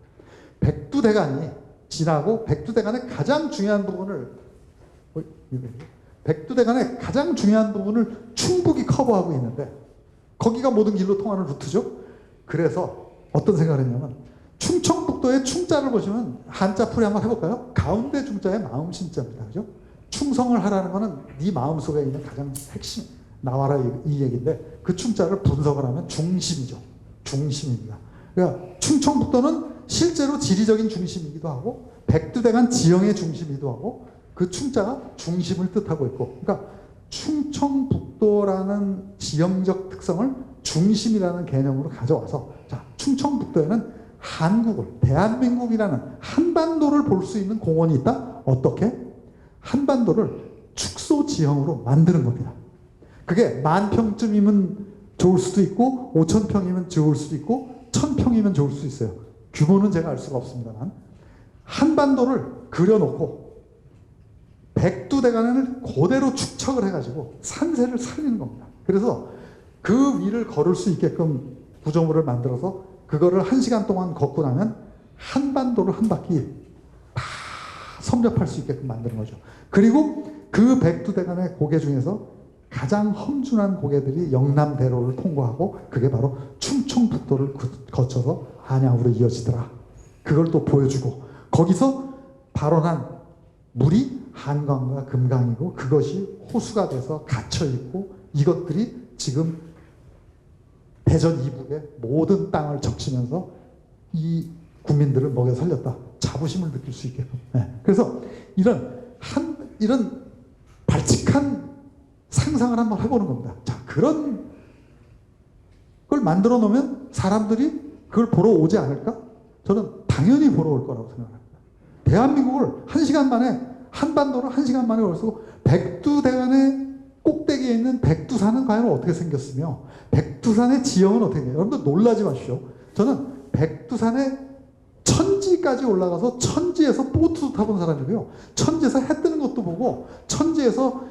백두대간이 지나고 백두대간의 가장 중요한 부분을 충북이 커버하고 있는데 거기가 모든 길로 통하는 루트죠. 그래서 어떤 생각을 했냐면 충청북도의 충자를 보시면 한자풀이 한번 해볼까요? 가운데 중자의 마음 신자입니다. 그죠? 충성을 하라는 거는 네 마음속에 있는 가장 핵심 나와라 이 얘기인데 그 충자를 분석을 하면 중심이죠. 중심입니다. 그러니까 충청북도는 실제로 지리적인 중심이기도 하고 백두대간 지형의 중심이기도 하고 그 충자가 중심을 뜻하고 있고 그러니까 충청북도라는 지형적 특성을 중심이라는 개념으로 가져와서 자 충청북도에는 한국을 대한민국이라는 한반도를 볼 수 있는 공원이 있다. 어떻게? 한반도를 축소 지형으로 만드는 겁니다. 그게 10,000평쯤이면 좋을 수도 있고 5,000평이면 좋을 수도 있고 1,000평이면 좋을 수 있어요. 규모는 제가 알 수가 없습니다만 한반도를 그려놓고 백두대간을 그대로 축척을 해가지고 산세를 살리는 겁니다. 그래서 그 위를 걸을 수 있게끔 구조물을 만들어서 그거를 1시간 동안 걷고 나면 한반도를 한 바퀴 다 섭렵할 수 있게끔 만드는 거죠. 그리고 그 백두대간의 고개 중에서 가장 험준한 고개들이 영남대로를 통과하고 그게 바로 충청북도를 거쳐서 안양으로 이어지더라. 그걸 또 보여주고 거기서 발원한 물이 한강과 금강이고 그것이 호수가 돼서 갇혀있고 이것들이 지금 대전 이북의 모든 땅을 적시면서 이 국민들을 먹여 살렸다. 자부심을 느낄 수 있게끔. 네. 그래서 이런 발칙한 상상을 한번 해보는 겁니다. 자, 그런 걸 만들어 놓으면 사람들이 그걸 보러 오지 않을까? 저는 당연히 보러 올 거라고 생각합니다. 대한민국을 1시간 만에 한반도를 1시간 만에 걸어서 백두대간의 꼭대기에 있는 백두산은 과연 어떻게 생겼으며 백두산의 지형은 어떻게 돼요? 여러분들 놀라지 마십시오. 저는 백두산의 천지까지 올라가서 천지에서 보트도 타본 사람이고요. 천지에서 해 뜨는 것도 보고 천지에서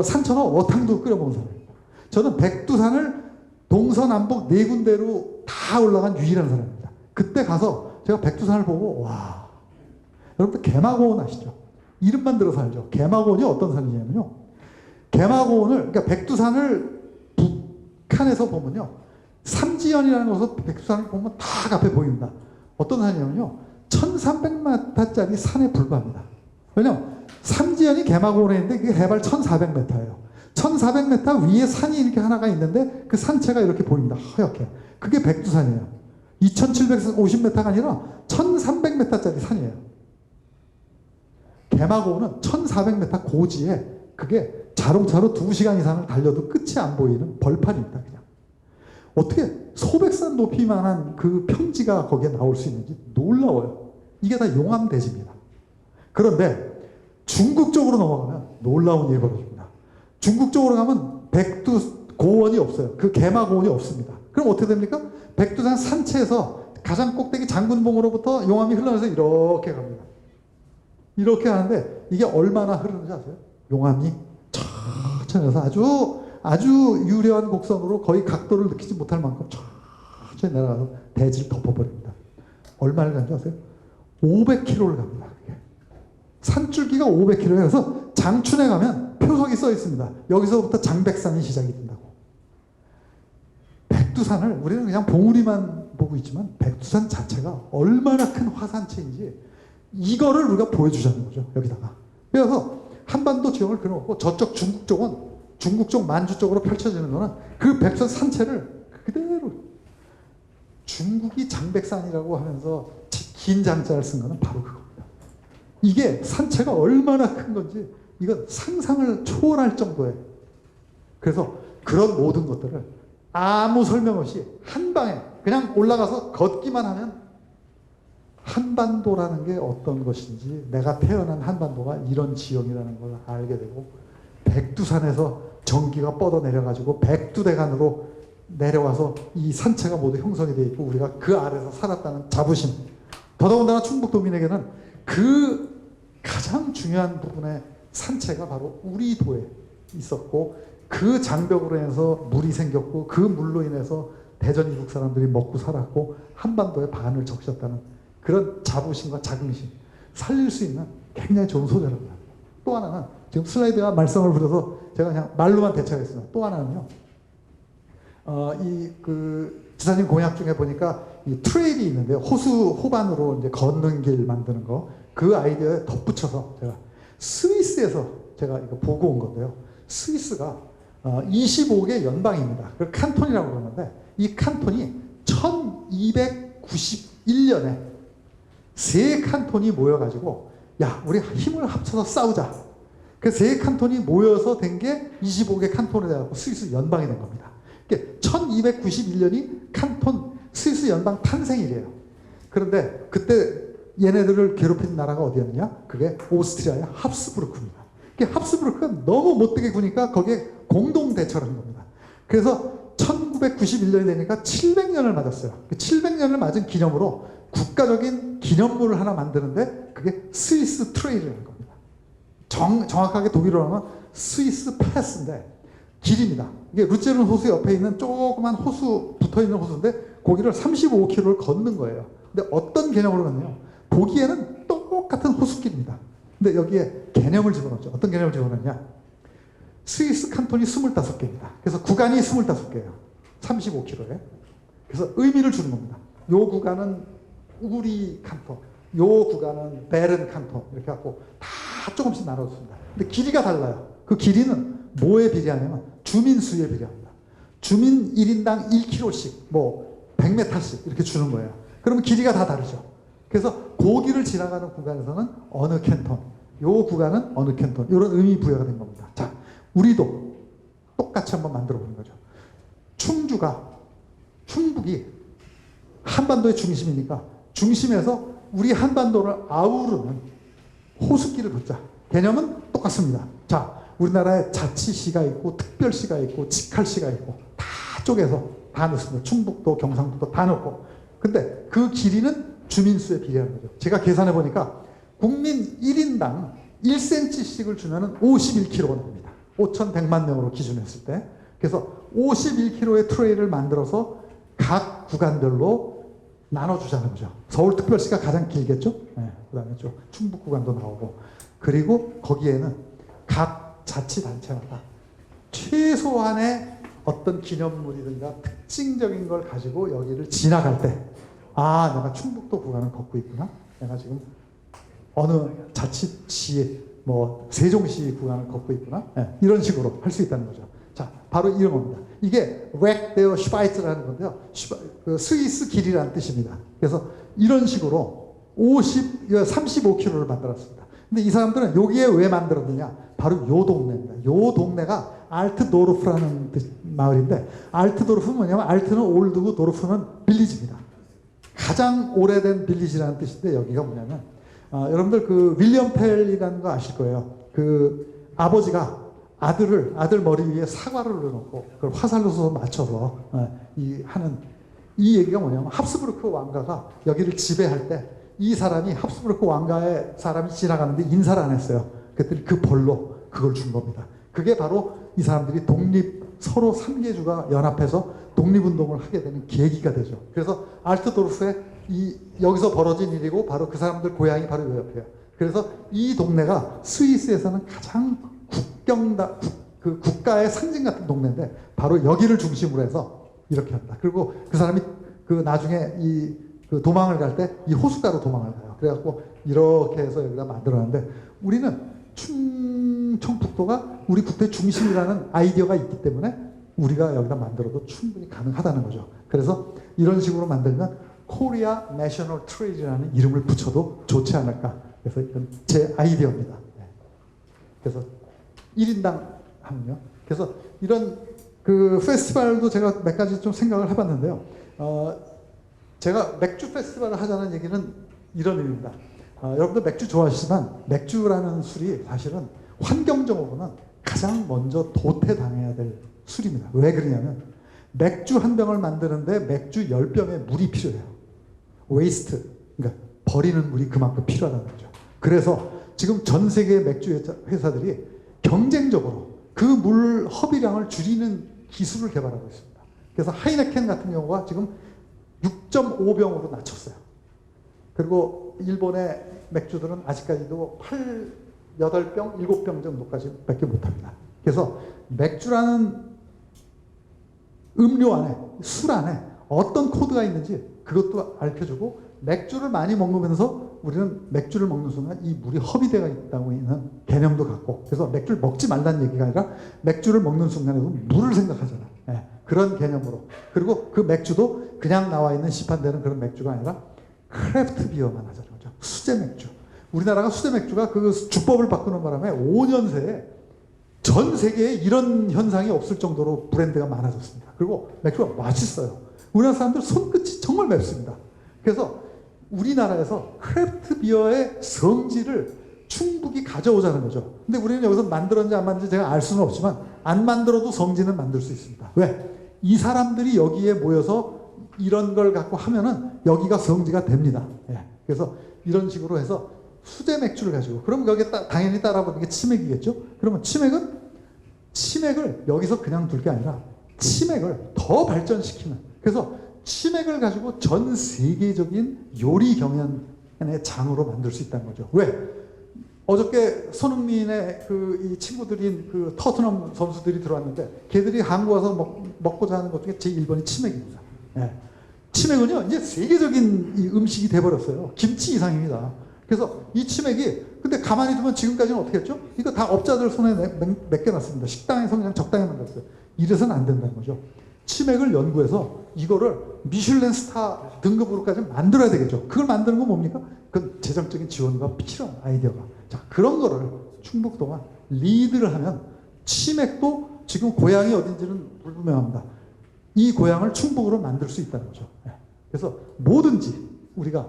산천어 어탕도 끓여본 사람입니다. 저는 백두산을 동서남북 4군데로 다 올라간 유일한 사람입니다. 그때 가서 제가 백두산을 보고 와 여러분들 개마고원 아시죠? 이름만 들어서 알죠? 개마고원이 어떤 산이냐면요. 개마고원을 그러니까 백두산을 북한에서 보면요. 삼지연이라는 곳에서 백두산을 보면 다 앞에 보입니다. 어떤 산이냐면요. 1300m짜리 산에 불과합니다. 왜냐면 삼지연이 개마고원에 있는데 그게 해발 1400m예요. 1400m 위에 산이 이렇게 하나가 있는데 그 산체가 이렇게 보입니다. 하얗게. 그게 백두산이에요. 2750m가 아니라 1300m짜리 산이에요. 개마고원은 1400m 고지에 그게 자동차로 2시간 이상을 달려도 끝이 안 보이는 벌판입니다. 그냥. 어떻게 소백산 높이만한 그 평지가 거기에 나올 수 있는지 놀라워요. 이게 다 용암대지입니다. 그런데 중국 쪽으로 넘어가면 놀라운 일이 벌어집니다. 중국 쪽으로 가면 백두고원이 없어요. 그 개마고원이 없습니다. 그럼 어떻게 됩니까? 백두산 산체에서 가장 꼭대기 장군봉으로부터 용암이 흘러내서 이렇게 갑니다. 이렇게 하는데 이게 얼마나 흐르는지 아세요? 용암이 천천히 해서 아주 유려한 곡선으로 거의 각도를 느끼지 못할 만큼 천천히 내려가서 대지를 덮어버립니다. 얼마를 간지 아세요? 500km를 갑니다. 산줄기가 500km여서 장춘에 가면 표석이 써 있습니다. 여기서부터 장백산이 시작이 된다고. 백두산을 우리는 그냥 봉우리만 보고 있지만 백두산 자체가 얼마나 큰 화산체인지 이거를 우리가 보여주자는 거죠. 여기다가. 그래서 한반도 지형을 그려놓고 저쪽 중국 쪽은 중국 쪽 만주 쪽으로 펼쳐지는 거는 그 백두산 산체를 그대로 중국이 장백산이라고 하면서 긴 장자를 쓴 거는 바로 그겁니다. 이게 산체가 얼마나 큰 건지 이건 상상을 초월할 정도의 그래서 그런 모든 것들을 아무 설명 없이 한 방에 그냥 올라가서 걷기만 하면 한반도라는 게 어떤 것인지, 내가 태어난 한반도가 이런 지형이라는 걸 알게 되고, 백두산에서 전기가 뻗어 내려가지고 백두대간으로 내려와서 이 산체가 모두 형성이 되어 있고 우리가 그 아래에서 살았다는 자부심, 더더군다나 충북도민에게는 그 가장 중요한 부분의 산체가 바로 우리 도에 있었고, 그 장벽으로 인해서 물이 생겼고, 그 물로 인해서 대전 이북 사람들이 먹고 살았고 한반도에 반을 적셨다는 그런 자부심과 자긍심, 살릴 수 있는 굉장히 좋은 소재랍니다. 또 하나는, 지금 슬라이드가 말썽을 부려서 제가 그냥 말로만 대처하겠습니다. 또 하나는요, 지사님 공약 중에 보니까 이 트레일이 있는데요. 호수 호반으로 이제 걷는 길 만드는 거, 그 아이디어에 덧붙여서 제가 스위스에서 제가 이거 보고 온 건데요. 스위스가 25개 연방입니다. 그걸 칸톤이라고 그러는데, 이 칸톤이 1291년에 세 칸톤이 모여가지고, 야, 우리 힘을 합쳐서 싸우자. 그 세 칸톤이 모여서 된 게 25개 칸톤이 돼갖고 스위스 연방이 된 겁니다. 1291년이 칸톤 스위스 연방 탄생일이에요. 그런데 그때 얘네들을 괴롭힌 나라가 어디였냐? 그게 오스트리아의 합스부르크입니다. 합스부르크가 너무 못되게 구니까 거기에 공동 대처를 한 겁니다. 그래서 1991년이 되니까 700년을 맞았어요. 700년을 맞은 기념으로 국가적인 기념물을 하나 만드는데 그게 스위스 트레일이라는 겁니다. 정확하게 독일어로 하면 스위스 패스인데 길입니다. 이게 루체른 호수 옆에 있는 조그만 호수, 붙어있는 호수인데 거기를 35km를 걷는 거예요. 근데 어떤 개념으로 걷냐요? 보기에는 똑같은 호수길입니다. 근데 여기에 개념을 집어넣죠. 어떤 개념을 집어넣냐? 스위스 칸톤이 25개입니다. 그래서 구간이 25개예요. 35km에. 그래서 의미를 주는 겁니다. 요 구간은 우리 칸톤, 요 구간은 베른 칸톤, 이렇게 갖고 다 조금씩 나눠줬습니다. 근데 길이가 달라요. 그 길이는 뭐에 비례하냐면 주민수에 비례합니다. 주민 1인당 1km씩, 뭐 100m씩 이렇게 주는 거예요. 그러면 길이가 다 다르죠. 그래서 고기를 지나가는 구간에서는 어느 캔톤, 요 구간은 어느 캔톤, 이런 의미 부여가 된 겁니다. 자, 우리도 똑같이 한번 만들어 보는 거죠. 충북이 한반도의 중심이니까 중심에서 우리 한반도를 아우르는 호수길을 걷자. 개념은 똑같습니다. 자, 우리나라에 자치시가 있고 특별시가 있고 직할시가 있고 다 쪼개서 다 넣습니다. 충북도 경상도도 다 넣고. 근데 그 길이는 주민수에 비례하는 거죠. 제가 계산해 보니까 국민 1인당 1cm씩을 주면은 51km가 됩니다. 5,100만 명으로 기준했을 때. 그래서 51km의 트레일을 만들어서 각 구간별로 나눠주자는 거죠. 서울특별시가 가장 길겠죠. 네, 그 다음에 좀 충북 구간도 나오고. 그리고 거기에는 각 자치단체마다 최소한의 어떤 기념물이든가 특징적인 걸 가지고 여기를 지나갈 때, 아, 내가 충북도 구간을 걷고 있구나. 내가 지금 어느 자치시, 뭐 세종시 구간을 걷고 있구나. 네, 이런 식으로 할 수 있다는 거죠. 자, 바로 이런 겁니다. 이게 웩 데어 슈바이츠라는 건데요. 스위스 길이라는 뜻입니다. 그래서 이런 식으로 35km를 만들었습니다. 근데 이 사람들은 여기에 왜 만들었느냐? 바로 요 동네입니다. 요 동네가 알트도르프라는 마을인데, 알트도르프는 뭐냐면 알트는 올드고 도르프는 빌리지입니다. 가장 오래된 빌리지라는 뜻인데, 여기가 뭐냐면 여러분들 그 윌리엄 텔이라는 거 아실 거예요. 그 아버지가 아들 머리 위에 사과를 올려놓고 그걸 화살로 쏘서 맞춰서 이 얘기가 뭐냐면, 합스부르크 왕가가 여기를 지배할 때 이 사람이 합스부르크 왕가의 사람이 지나가는데 인사를 안 했어요. 그랬더니 그 벌로 그걸 준 겁니다. 그게 바로 이 사람들이 서로 3개주가 연합해서 독립운동을 하게 되는 계기가 되죠. 그래서 알트도르프에 여기서 벌어진 일이고, 바로 그 사람들 고향이 바로 요 옆이에요. 그래서 이 동네가 스위스에서는 가장 국가의 상징 같은 동네인데, 바로 여기를 중심으로 해서 이렇게 한다. 그리고 그 사람이 나중에 그 도망을 갈 때 이 호숫가로 도망을 가요. 그래갖고 이렇게 해서 여기다 만들었는데, 우리는 충청북도가 우리 국토의 중심이라는 아이디어가 있기 때문에 우리가 여기다 만들어도 충분히 가능하다는 거죠. 그래서 이런 식으로 만들면 코리아 내셔널 트레일이라는 이름을 붙여도 좋지 않을까. 그래서 이건 제 아이디어입니다. 그래서 1인당 하면요. 그래서 이런 그 페스티벌도 제가 몇 가지 좀 생각을 해봤는데요. 제가 맥주 페스티벌을 하자는 얘기는 이런 의미입니다. 여러분들 맥주 좋아하시지만 맥주라는 술이 사실은 환경적으로는 가장 먼저 도태당해야 될 술입니다. 왜 그러냐면 맥주 한 병을 만드는데 맥주 10병의 물이 필요해요. 웨이스트, 그러니까 버리는 물이 그만큼 필요하다는 거죠. 그래서 지금 전 세계의 맥주 회사들이 경쟁적으로 그 물 허비량을 줄이는 기술을 개발하고 있습니다. 그래서 하이네켄 같은 경우가 지금 6.5병으로 낮췄어요. 그리고 일본의 맥주들은 아직까지도 8병, 7병 정도까지 밖에 못합니다. 그래서 맥주라는 음료 안에, 술 안에 어떤 코드가 있는지 그것도 알려주고, 맥주를 많이 먹으면서 우리는 맥주를 먹는 순간 이 물이 허비되어 있다고 있는 개념도 갖고, 그래서 맥주를 먹지 말라는 얘기가 아니라 맥주를 먹는 순간에도 물을 생각하잖아. 예, 그런 개념으로. 그리고 그 맥주도 그냥 나와 있는 시판되는 그런 맥주가 아니라 크래프트 비어만 하자는 거죠. 수제 맥주. 우리나라가 수제 맥주가 그 주법을 바꾸는 바람에 5년 새에 전 세계에 이런 현상이 없을 정도로 브랜드가 많아졌습니다. 그리고 맥주가 맛있어요. 우리나라 사람들 손끝이 정말 맵습니다. 그래서 우리나라에서 크래프트 비어의 성질을 충북이 가져오자는 거죠. 근데 우리는 여기서 만들었는지 안 만들었는지 제가 알 수는 없지만 안 만들어도 성질은 만들 수 있습니다. 왜? 이 사람들이 여기에 모여서 이런 걸 갖고 하면은 여기가 성지가 됩니다. 예. 그래서 이런 식으로 해서 수제 맥주를 가지고, 그럼 여기에 당연히 따라붙는 게 치맥이겠죠? 그러면 치맥을 여기서 그냥 둘 게 아니라 치맥을 더 발전시키는, 그래서 치맥을 가지고 전 세계적인 요리 경연의 장으로 만들 수 있다는 거죠. 왜? 어저께 손흥민의 이 친구들인 그 토트넘 선수들이 들어왔는데, 걔들이 한국 와서 먹고자 하는 것 중에 제 1번이 치맥입니다. 예. 치맥은요, 이제 세계적인 이 음식이 돼버렸어요. 김치 이상입니다. 그래서 이 치맥이, 근데 가만히 두면 지금까지는 어떻게 했죠? 이거 다 업자들 손에 맡겨놨습니다. 식당에서 그냥 적당히 만들었어요. 이래서는 안 된다는 거죠. 치맥을 연구해서 이거를 미슐랭 스타 등급으로까지 만들어야 되겠죠. 그걸 만드는 건 뭡니까? 그건 재정적인 지원과 필요한 아이디어가. 자, 그런 거를 충북도가 리드를 하면 치맥도 지금 고향이 어딘지는 불분명합니다. 이 고향을 충북으로 만들 수 있다는 거죠. 그래서 뭐든지 우리가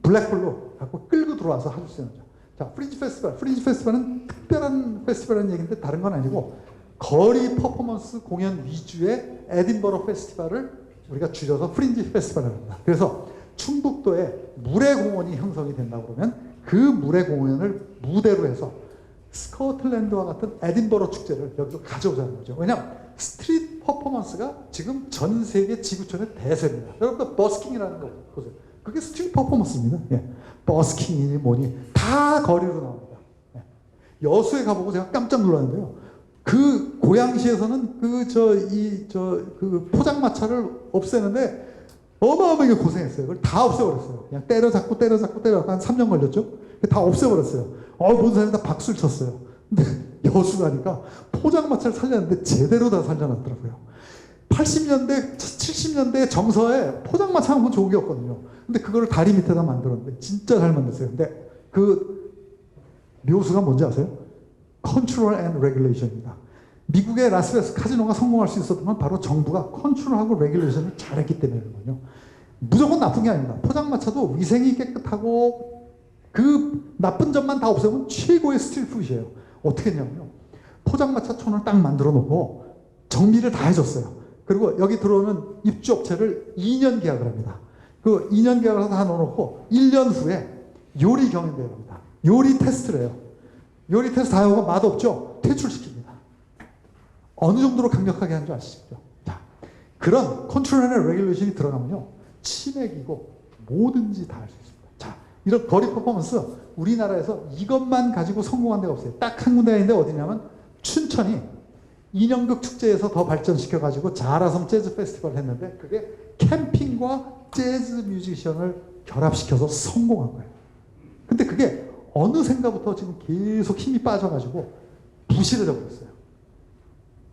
블랙홀로 갖고 끌고 들어와서 할 수 있는 거죠. 자, 프린지 페스티벌. 프린지 페스티벌은 특별한 페스티벌이라는 얘기인데 다른 건 아니고, 거리 퍼포먼스 공연 위주의 에딘버러 페스티벌을 우리가 줄여서 프린지 페스티벌을 합니다. 그래서 충북도에 물의 공원이 형성이 된다 그러면 그 물의 공원을 무대로 해서 스코틀랜드와 같은 에딘버러 축제를 여기로 가져오자는 거죠. 왜냐하면 스트리트 퍼포먼스가 지금 전 세계 지구촌의 대세입니다. 여러분들 버스킹이라는 거 보세요. 그게 스트리트 퍼포먼스입니다. 예. 버스킹이니 뭐니 다 거리로 나옵니다. 예. 여수에 가보고 제가 깜짝 놀랐는데요. 그 고양시에서는 그 포장마차를 없애는데 어마어마하게 고생했어요. 그걸 다 없애버렸어요. 그냥 때려잡고 한 3년 걸렸죠. 다 없애버렸어요. 모든 사람이 다 박수를 쳤어요. 근데 여수 가니까 포장마차를 살렸는데 제대로 다 살려놨더라고요. 80년대, 70년대 정서에 포장마차 하면 좋은 게 없거든요. 근데 그거를 다리 밑에다 만들었는데 진짜 잘 만들었어요. 근데 그 묘수가 뭔지 아세요? 컨트롤 앤 레귤레이션입니다. 미국의 라스베가스 카지노가 성공할 수 있었던 건 바로 정부가 컨트롤하고 레귤레이션을 잘했기 때문이거든요. 무조건 나쁜 게 아닙니다. 포장마차도 위생이 깨끗하고 그 나쁜 점만 다 없애면 최고의 스트리트푸드예요. 어떻게 했냐면요. 포장마차촌을 딱 만들어 놓고 정비를 다 해줬어요. 그리고 여기 들어오는 입주업체를 2년 계약을 합니다. 그 2년 계약을 다 넣어놓고 1년 후에 요리 경연대회를 합니다. 요리 테스트를 해요. 요리 테스트 다 하고 맛없죠? 퇴출시킵니다. 어느 정도로 강력하게 하는 줄 아시죠? 자, 그런 컨트롤 앤 레귤레이션이 들어가면요. 치맥이고 뭐든지 다 할 수 있습니다. 자, 이런 거리 퍼포먼스 우리나라에서 이것만 가지고 성공한 데가 없어요. 딱 한 군데가 있는데 어디냐면 춘천이 인형극 축제에서 더 발전시켜가지고 자라섬 재즈 페스티벌을 했는데 그게 캠핑과 재즈 뮤지션을 결합시켜서 성공한 거예요. 근데 그게 어느샌가부터 지금 계속 힘이 빠져가지고 부실해져 버렸어요.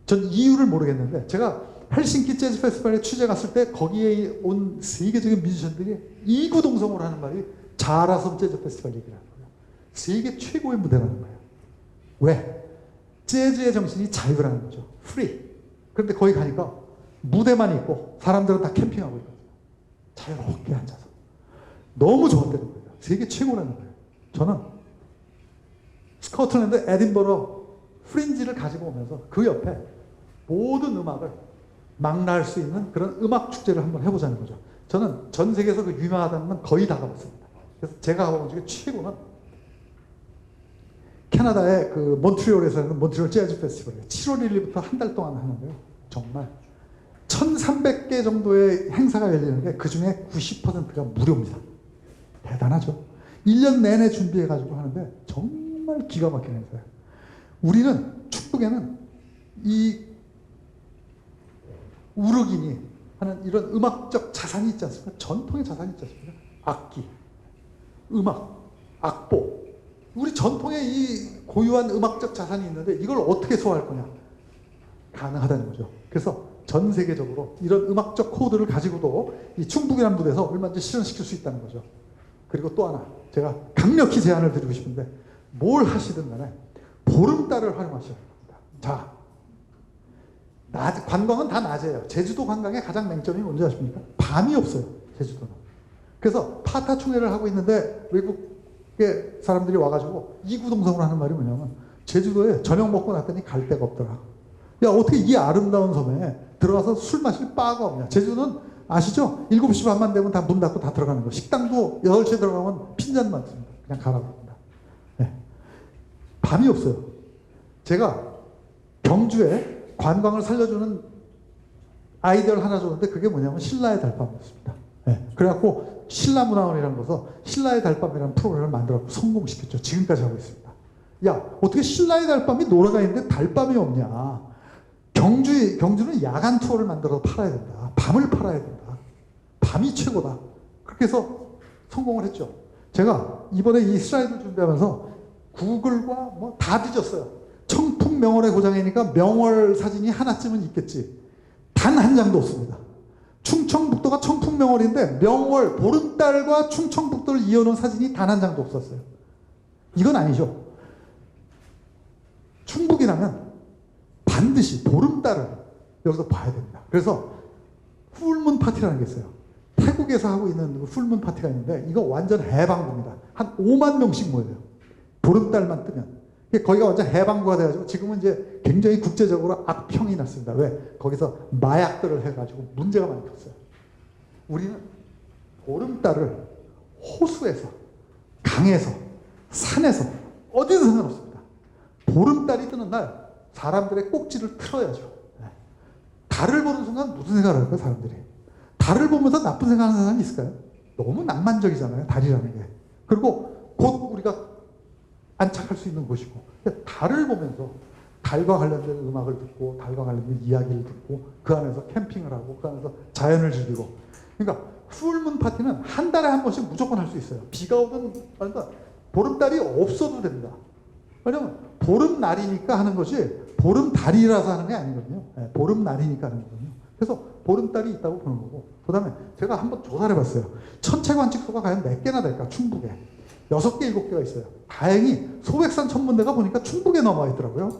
전 이유를 모르겠는데 제가 헬싱키 재즈 페스티벌에 취재 갔을 때 거기에 온 세계적인 뮤지션들이 이구동성으로 하는 말이 자라섬 재즈 페스티벌 얘기라는 거예요. 세계 최고의 무대라는 거예요. 왜? 재즈의 정신이 자유라는 거죠. 프리. 그런데 거기 가니까 무대만 있고 사람들은 다 캠핑하고 있거든요. 자유롭게 앉아서. 너무 좋았다는 거예요. 세계 최고라는 거예요. 저는 스코틀랜드 에딘버러 프린지를 가지고 오면서 그 옆에 모든 음악을 망라할 수 있는 그런 음악 축제를 한번 해보자는 거죠. 저는 전 세계에서 그 유명하다는 건 거의 다 가봤습니다. 그래서 제가 가본 중에 최고는 캐나다의 그 몬트리올에서 하는 몬트리올 재즈 페스티벌이에요. 7월 1일부터 한 달 동안 하는데요. 정말 1300개 정도의 행사가 열리는데 그 중에 90%가 무료입니다. 대단하죠. 1년 내내 준비해가지고 하는데 정말 기가 막힌 행사예요. 우리는 축복에는 이 우르기니 하는 이런 음악적 자산이 있지 않습니까? 전통의 자산이 있지 않습니까? 악기, 음악, 악보. 우리 전통의 이 고유한 음악적 자산이 있는데 이걸 어떻게 소화할 거냐? 가능하다는 거죠. 그래서 전 세계적으로 이런 음악적 코드를 가지고도 이 충북이라는 무대에서 얼마든지 실현시킬 수 있다는 거죠. 그리고 또 하나 제가 강력히 제안을 드리고 싶은데 뭘 하시든 간에 보름달을 활용하셔야 됩니다. 자, 관광은 다 낮에요. 제주도 관광의 가장 맹점이 뭔지 아십니까? 밤이 없어요. 제주도는. 그래서 파타충회를 하고 있는데 외국의 사람들이 와가지고 이구동성으로 하는 말이 뭐냐면 제주도에 저녁 먹고 났더니 갈 데가 없더라. 야, 어떻게 이 아름다운 섬에 들어가서 술 마실 바가 없냐. 제주도는 아시죠? 7시 반만 되면 다 문 닫고 다 들어가는 거. 식당도 8시에 들어가면 핀잔만 씁니다. 그냥 가라고 합니다. 네. 밤이 없어요. 제가 경주에 관광을 살려주는 아이디어를 하나 줬는데 그게 뭐냐면 신라의 달밤이었습니다. 네. 그래갖고 신라문화원이라는 곳에서 신라의 달밤이라는 프로그램을 만들어서 성공시켰죠. 지금까지 하고 있습니다. 야, 어떻게 신라의 달밤이 노래가 있는데 달밤이 없냐. 경주는 야간 투어를 만들어서 팔아야 된다. 밤을 팔아야 된다. 밤이 최고다. 그렇게 해서 성공을 했죠. 제가 이번에 이 슬라이드를 준비하면서 구글과 뭐 다 뒤졌어요. 청풍명월의 고장이니까 명월 사진이 하나쯤은 있겠지. 단 한 장도 없습니다. 충청북도가 청풍명월인데 명월, 보름달과 충청북도를 이어놓은 사진이 단 한 장도 없었어요. 이건 아니죠. 충북이라면 반드시 보름달을 여기서 봐야 됩니다. 그래서 풀문 파티라는 게 있어요. 태국에서 하고 있는 풀문 파티가 있는데 이거 완전 해방구입니다. 한 5만 명씩 모여요. 보름달만 뜨면. 거기가 완전 해방구가 돼가지고 지금은 이제 굉장히 국제적으로 악평이 났습니다. 왜? 거기서 마약들을 해가지고 문제가 많이 컸어요. 우리는 보름달을 호수에서, 강에서, 산에서 어디든 상관없습니다. 보름달이 뜨는 날 사람들의 꼭지를 틀어야죠. 달을 보는 순간 무슨 생각을 할까요, 사람들이? 달을 보면서 나쁜 생각하는 사람이 있을까요? 너무 낭만적이잖아요, 달이라는 게. 그리고 곧 우리가 안착할 수 있는 곳이고. 달을 보면서 달과 관련된 음악을 듣고, 달과 관련된 이야기를 듣고, 그 안에서 캠핑을 하고, 그 안에서 자연을 즐기고. 그러니까 풀문 파티는 한 달에 한 번씩 무조건 할 수 있어요. 비가 오든, 그러니까 보름달이 없어도 됩니다. 왜냐면 보름날이니까 하는 것이 보름달이라서 하는 게 아니거든요. 네, 보름날이니까 하는 거거든요. 그래서 보름달이 있다고 보는 거고. 그 다음에 제가 한번 조사를 해봤어요. 천체관측소가 과연 몇 개나 될까, 충북에. 6개, 7개가 있어요. 다행히 소백산 천문대가 보니까 충북에 넘어와 있더라고요.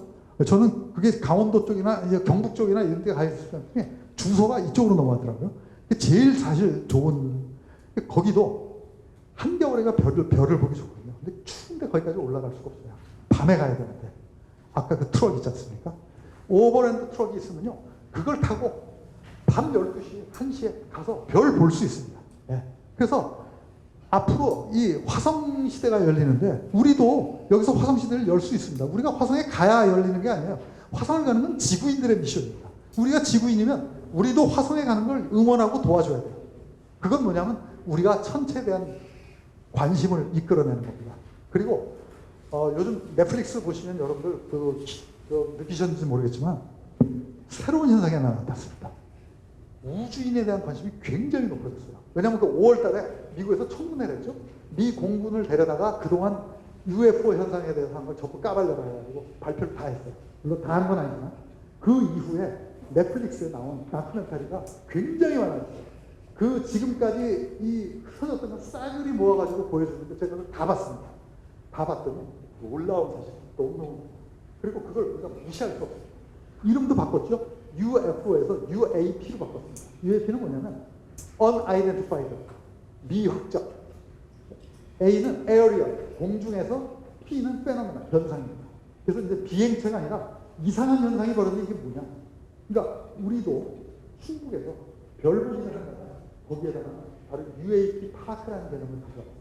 저는 그게 강원도 쪽이나 이제 경북 쪽이나 이런 데 가 있을 때 주소가 이쪽으로 넘어가더라고요. 제일 사실 좋은, 거기도 한겨울에가 별을 보기 좋거든요. 근데 추운데 거기까지 올라갈 수가 없어요. 밤에 가야 되는데. 아까 그 트럭 있지 않습니까? 오버랜드 트럭이 있으면요. 그걸 타고 밤 12시, 1시에 가서 별 볼 수 있습니다. 네. 그래서 앞으로 이 화성 시대가 열리는데 우리도 여기서 화성 시대를 열 수 있습니다. 우리가 화성에 가야 열리는 게 아니에요. 화성을 가는 건 지구인들의 미션입니다. 우리가 지구인이면 우리도 화성에 가는 걸 응원하고 도와줘야 돼요. 그건 뭐냐면 우리가 천체에 대한 관심을 이끌어내는 겁니다. 그리고 요즘 넷플릭스 보시면 여러분들 느끼셨는지 모르겠지만 새로운 현상이 하나 나타났습니다. 우주인에 대한 관심이 굉장히 높아졌어요. 왜냐하면 그 5월 달에 미국에서 청문회를 했죠. 미 공군을 데려다가 그동안 UFO 현상에 대해서 한 걸 전부 까발려라 해가지고 발표를 다 했어요. 물론 다 한 건 아니지만 그 이후에 넷플릭스에 나온 다큐멘터리가 굉장히 많아졌어요. 그 지금까지 이 흩어졌던 걸 싸그리 모아가지고 보여주는데 제가 그걸 다 봤습니다. 다 봤더니 놀라운 사실, 너무너무. 그리고 그걸 우리가 무시할 수 없어요. 이름도 바꿨죠. UFO에서 UAP로 바꿨습니다. UAP는 뭐냐면 Unidentified, 미확적. A는 Aerial, 공중에서, P는 Phenomenon, 현상입니다. 그래서 이제 비행체가 아니라 이상한 현상이 벌어지는 게 뭐냐? 그러니까 우리도 충북에서 별 보기를 한다면 거기에다가 바로 UAP 파크라는 개념을 가져와서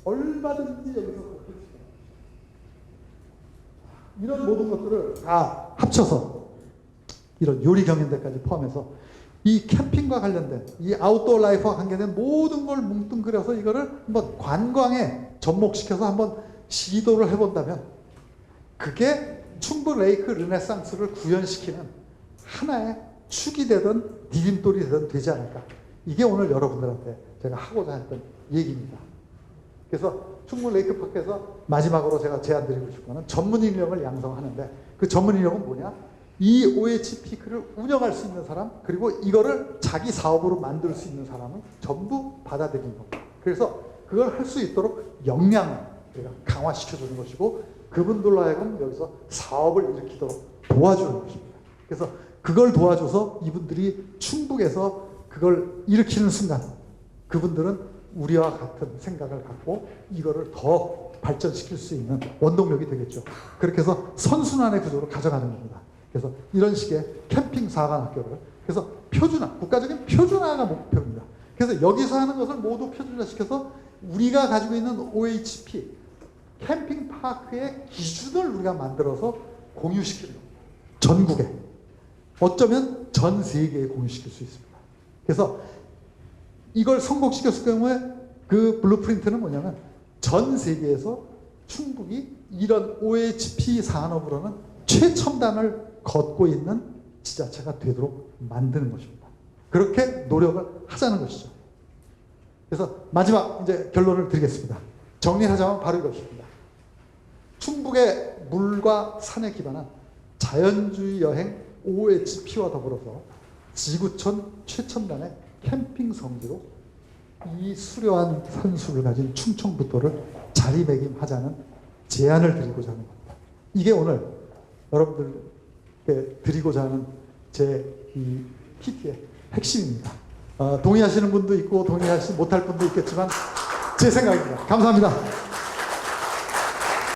얼마든지 여기서 볼수 있어요. 이런 모든 것들을 다 합쳐서 이런 요리 경연대까지 포함해서 이 캠핑과 관련된 이 아웃도어 라이프와 관계된 모든 걸 뭉뚱그려서 이거를 한번 관광에 접목시켜서 한번 시도를 해본다면 그게 충북 레이크 르네상스를 구현시키는 하나의 축이 되든 디딤돌이 되든 되지 않을까. 이게 오늘 여러분들한테 제가 하고자 했던 얘기입니다. 그래서 충북 레이크파크에서 마지막으로 제가 제안드리고 싶은 거는 전문 인력을 양성하는데 그 전문 인력은 뭐냐? 이 OH피크를 운영할 수 있는 사람, 그리고 이거를 자기 사업으로 만들 수 있는 사람을 전부 받아들이는 겁니다. 그래서 그걸 할 수 있도록 역량을 우리가 강화시켜주는 것이고 그분들로 하여금 여기서 사업을 일으키도록 도와주는 것입니다. 그래서 그걸 도와줘서 이분들이 충북에서 그걸 일으키는 순간 그분들은 우리와 같은 생각을 갖고 이거를 더 발전시킬 수 있는 원동력이 되겠죠. 그렇게 해서 선순환의 구조로 가져가는 겁니다. 그래서 이런 식의 캠핑 사관학교를 그래서 표준화, 국가적인 표준화가 목표입니다. 그래서 여기서 하는 것을 모두 표준화시켜서 우리가 가지고 있는 OHP 캠핑파크의 기준을 우리가 만들어서 공유시키는 겁니다. 전국에. 어쩌면 전 세계에 공유시킬 수 있습니다. 그래서 이걸 성공시켰을 경우에 그 블루프린트는 뭐냐면 전 세계에서 충북이 이런 OHP 산업으로는 최첨단을 걷고 있는 지자체가 되도록 만드는 것입니다. 그렇게 노력을 하자는 것이죠. 그래서 마지막 이제 결론을 드리겠습니다. 정리하자면 바로 이것입니다. 충북의 물과 산에 기반한 자연주의 여행 OHP와 더불어서 지구촌 최첨단의 캠핑 성지로 이 수려한 산수를 가진 충청북도를 자리매김하자는 제안을 드리고자 하는 겁니다. 이게 오늘 여러분들께 드리고자 하는 제 이 PT의 핵심입니다. 동의하시는 분도 있고 동의하지 못할 분도 있겠지만 제 생각입니다. 감사합니다.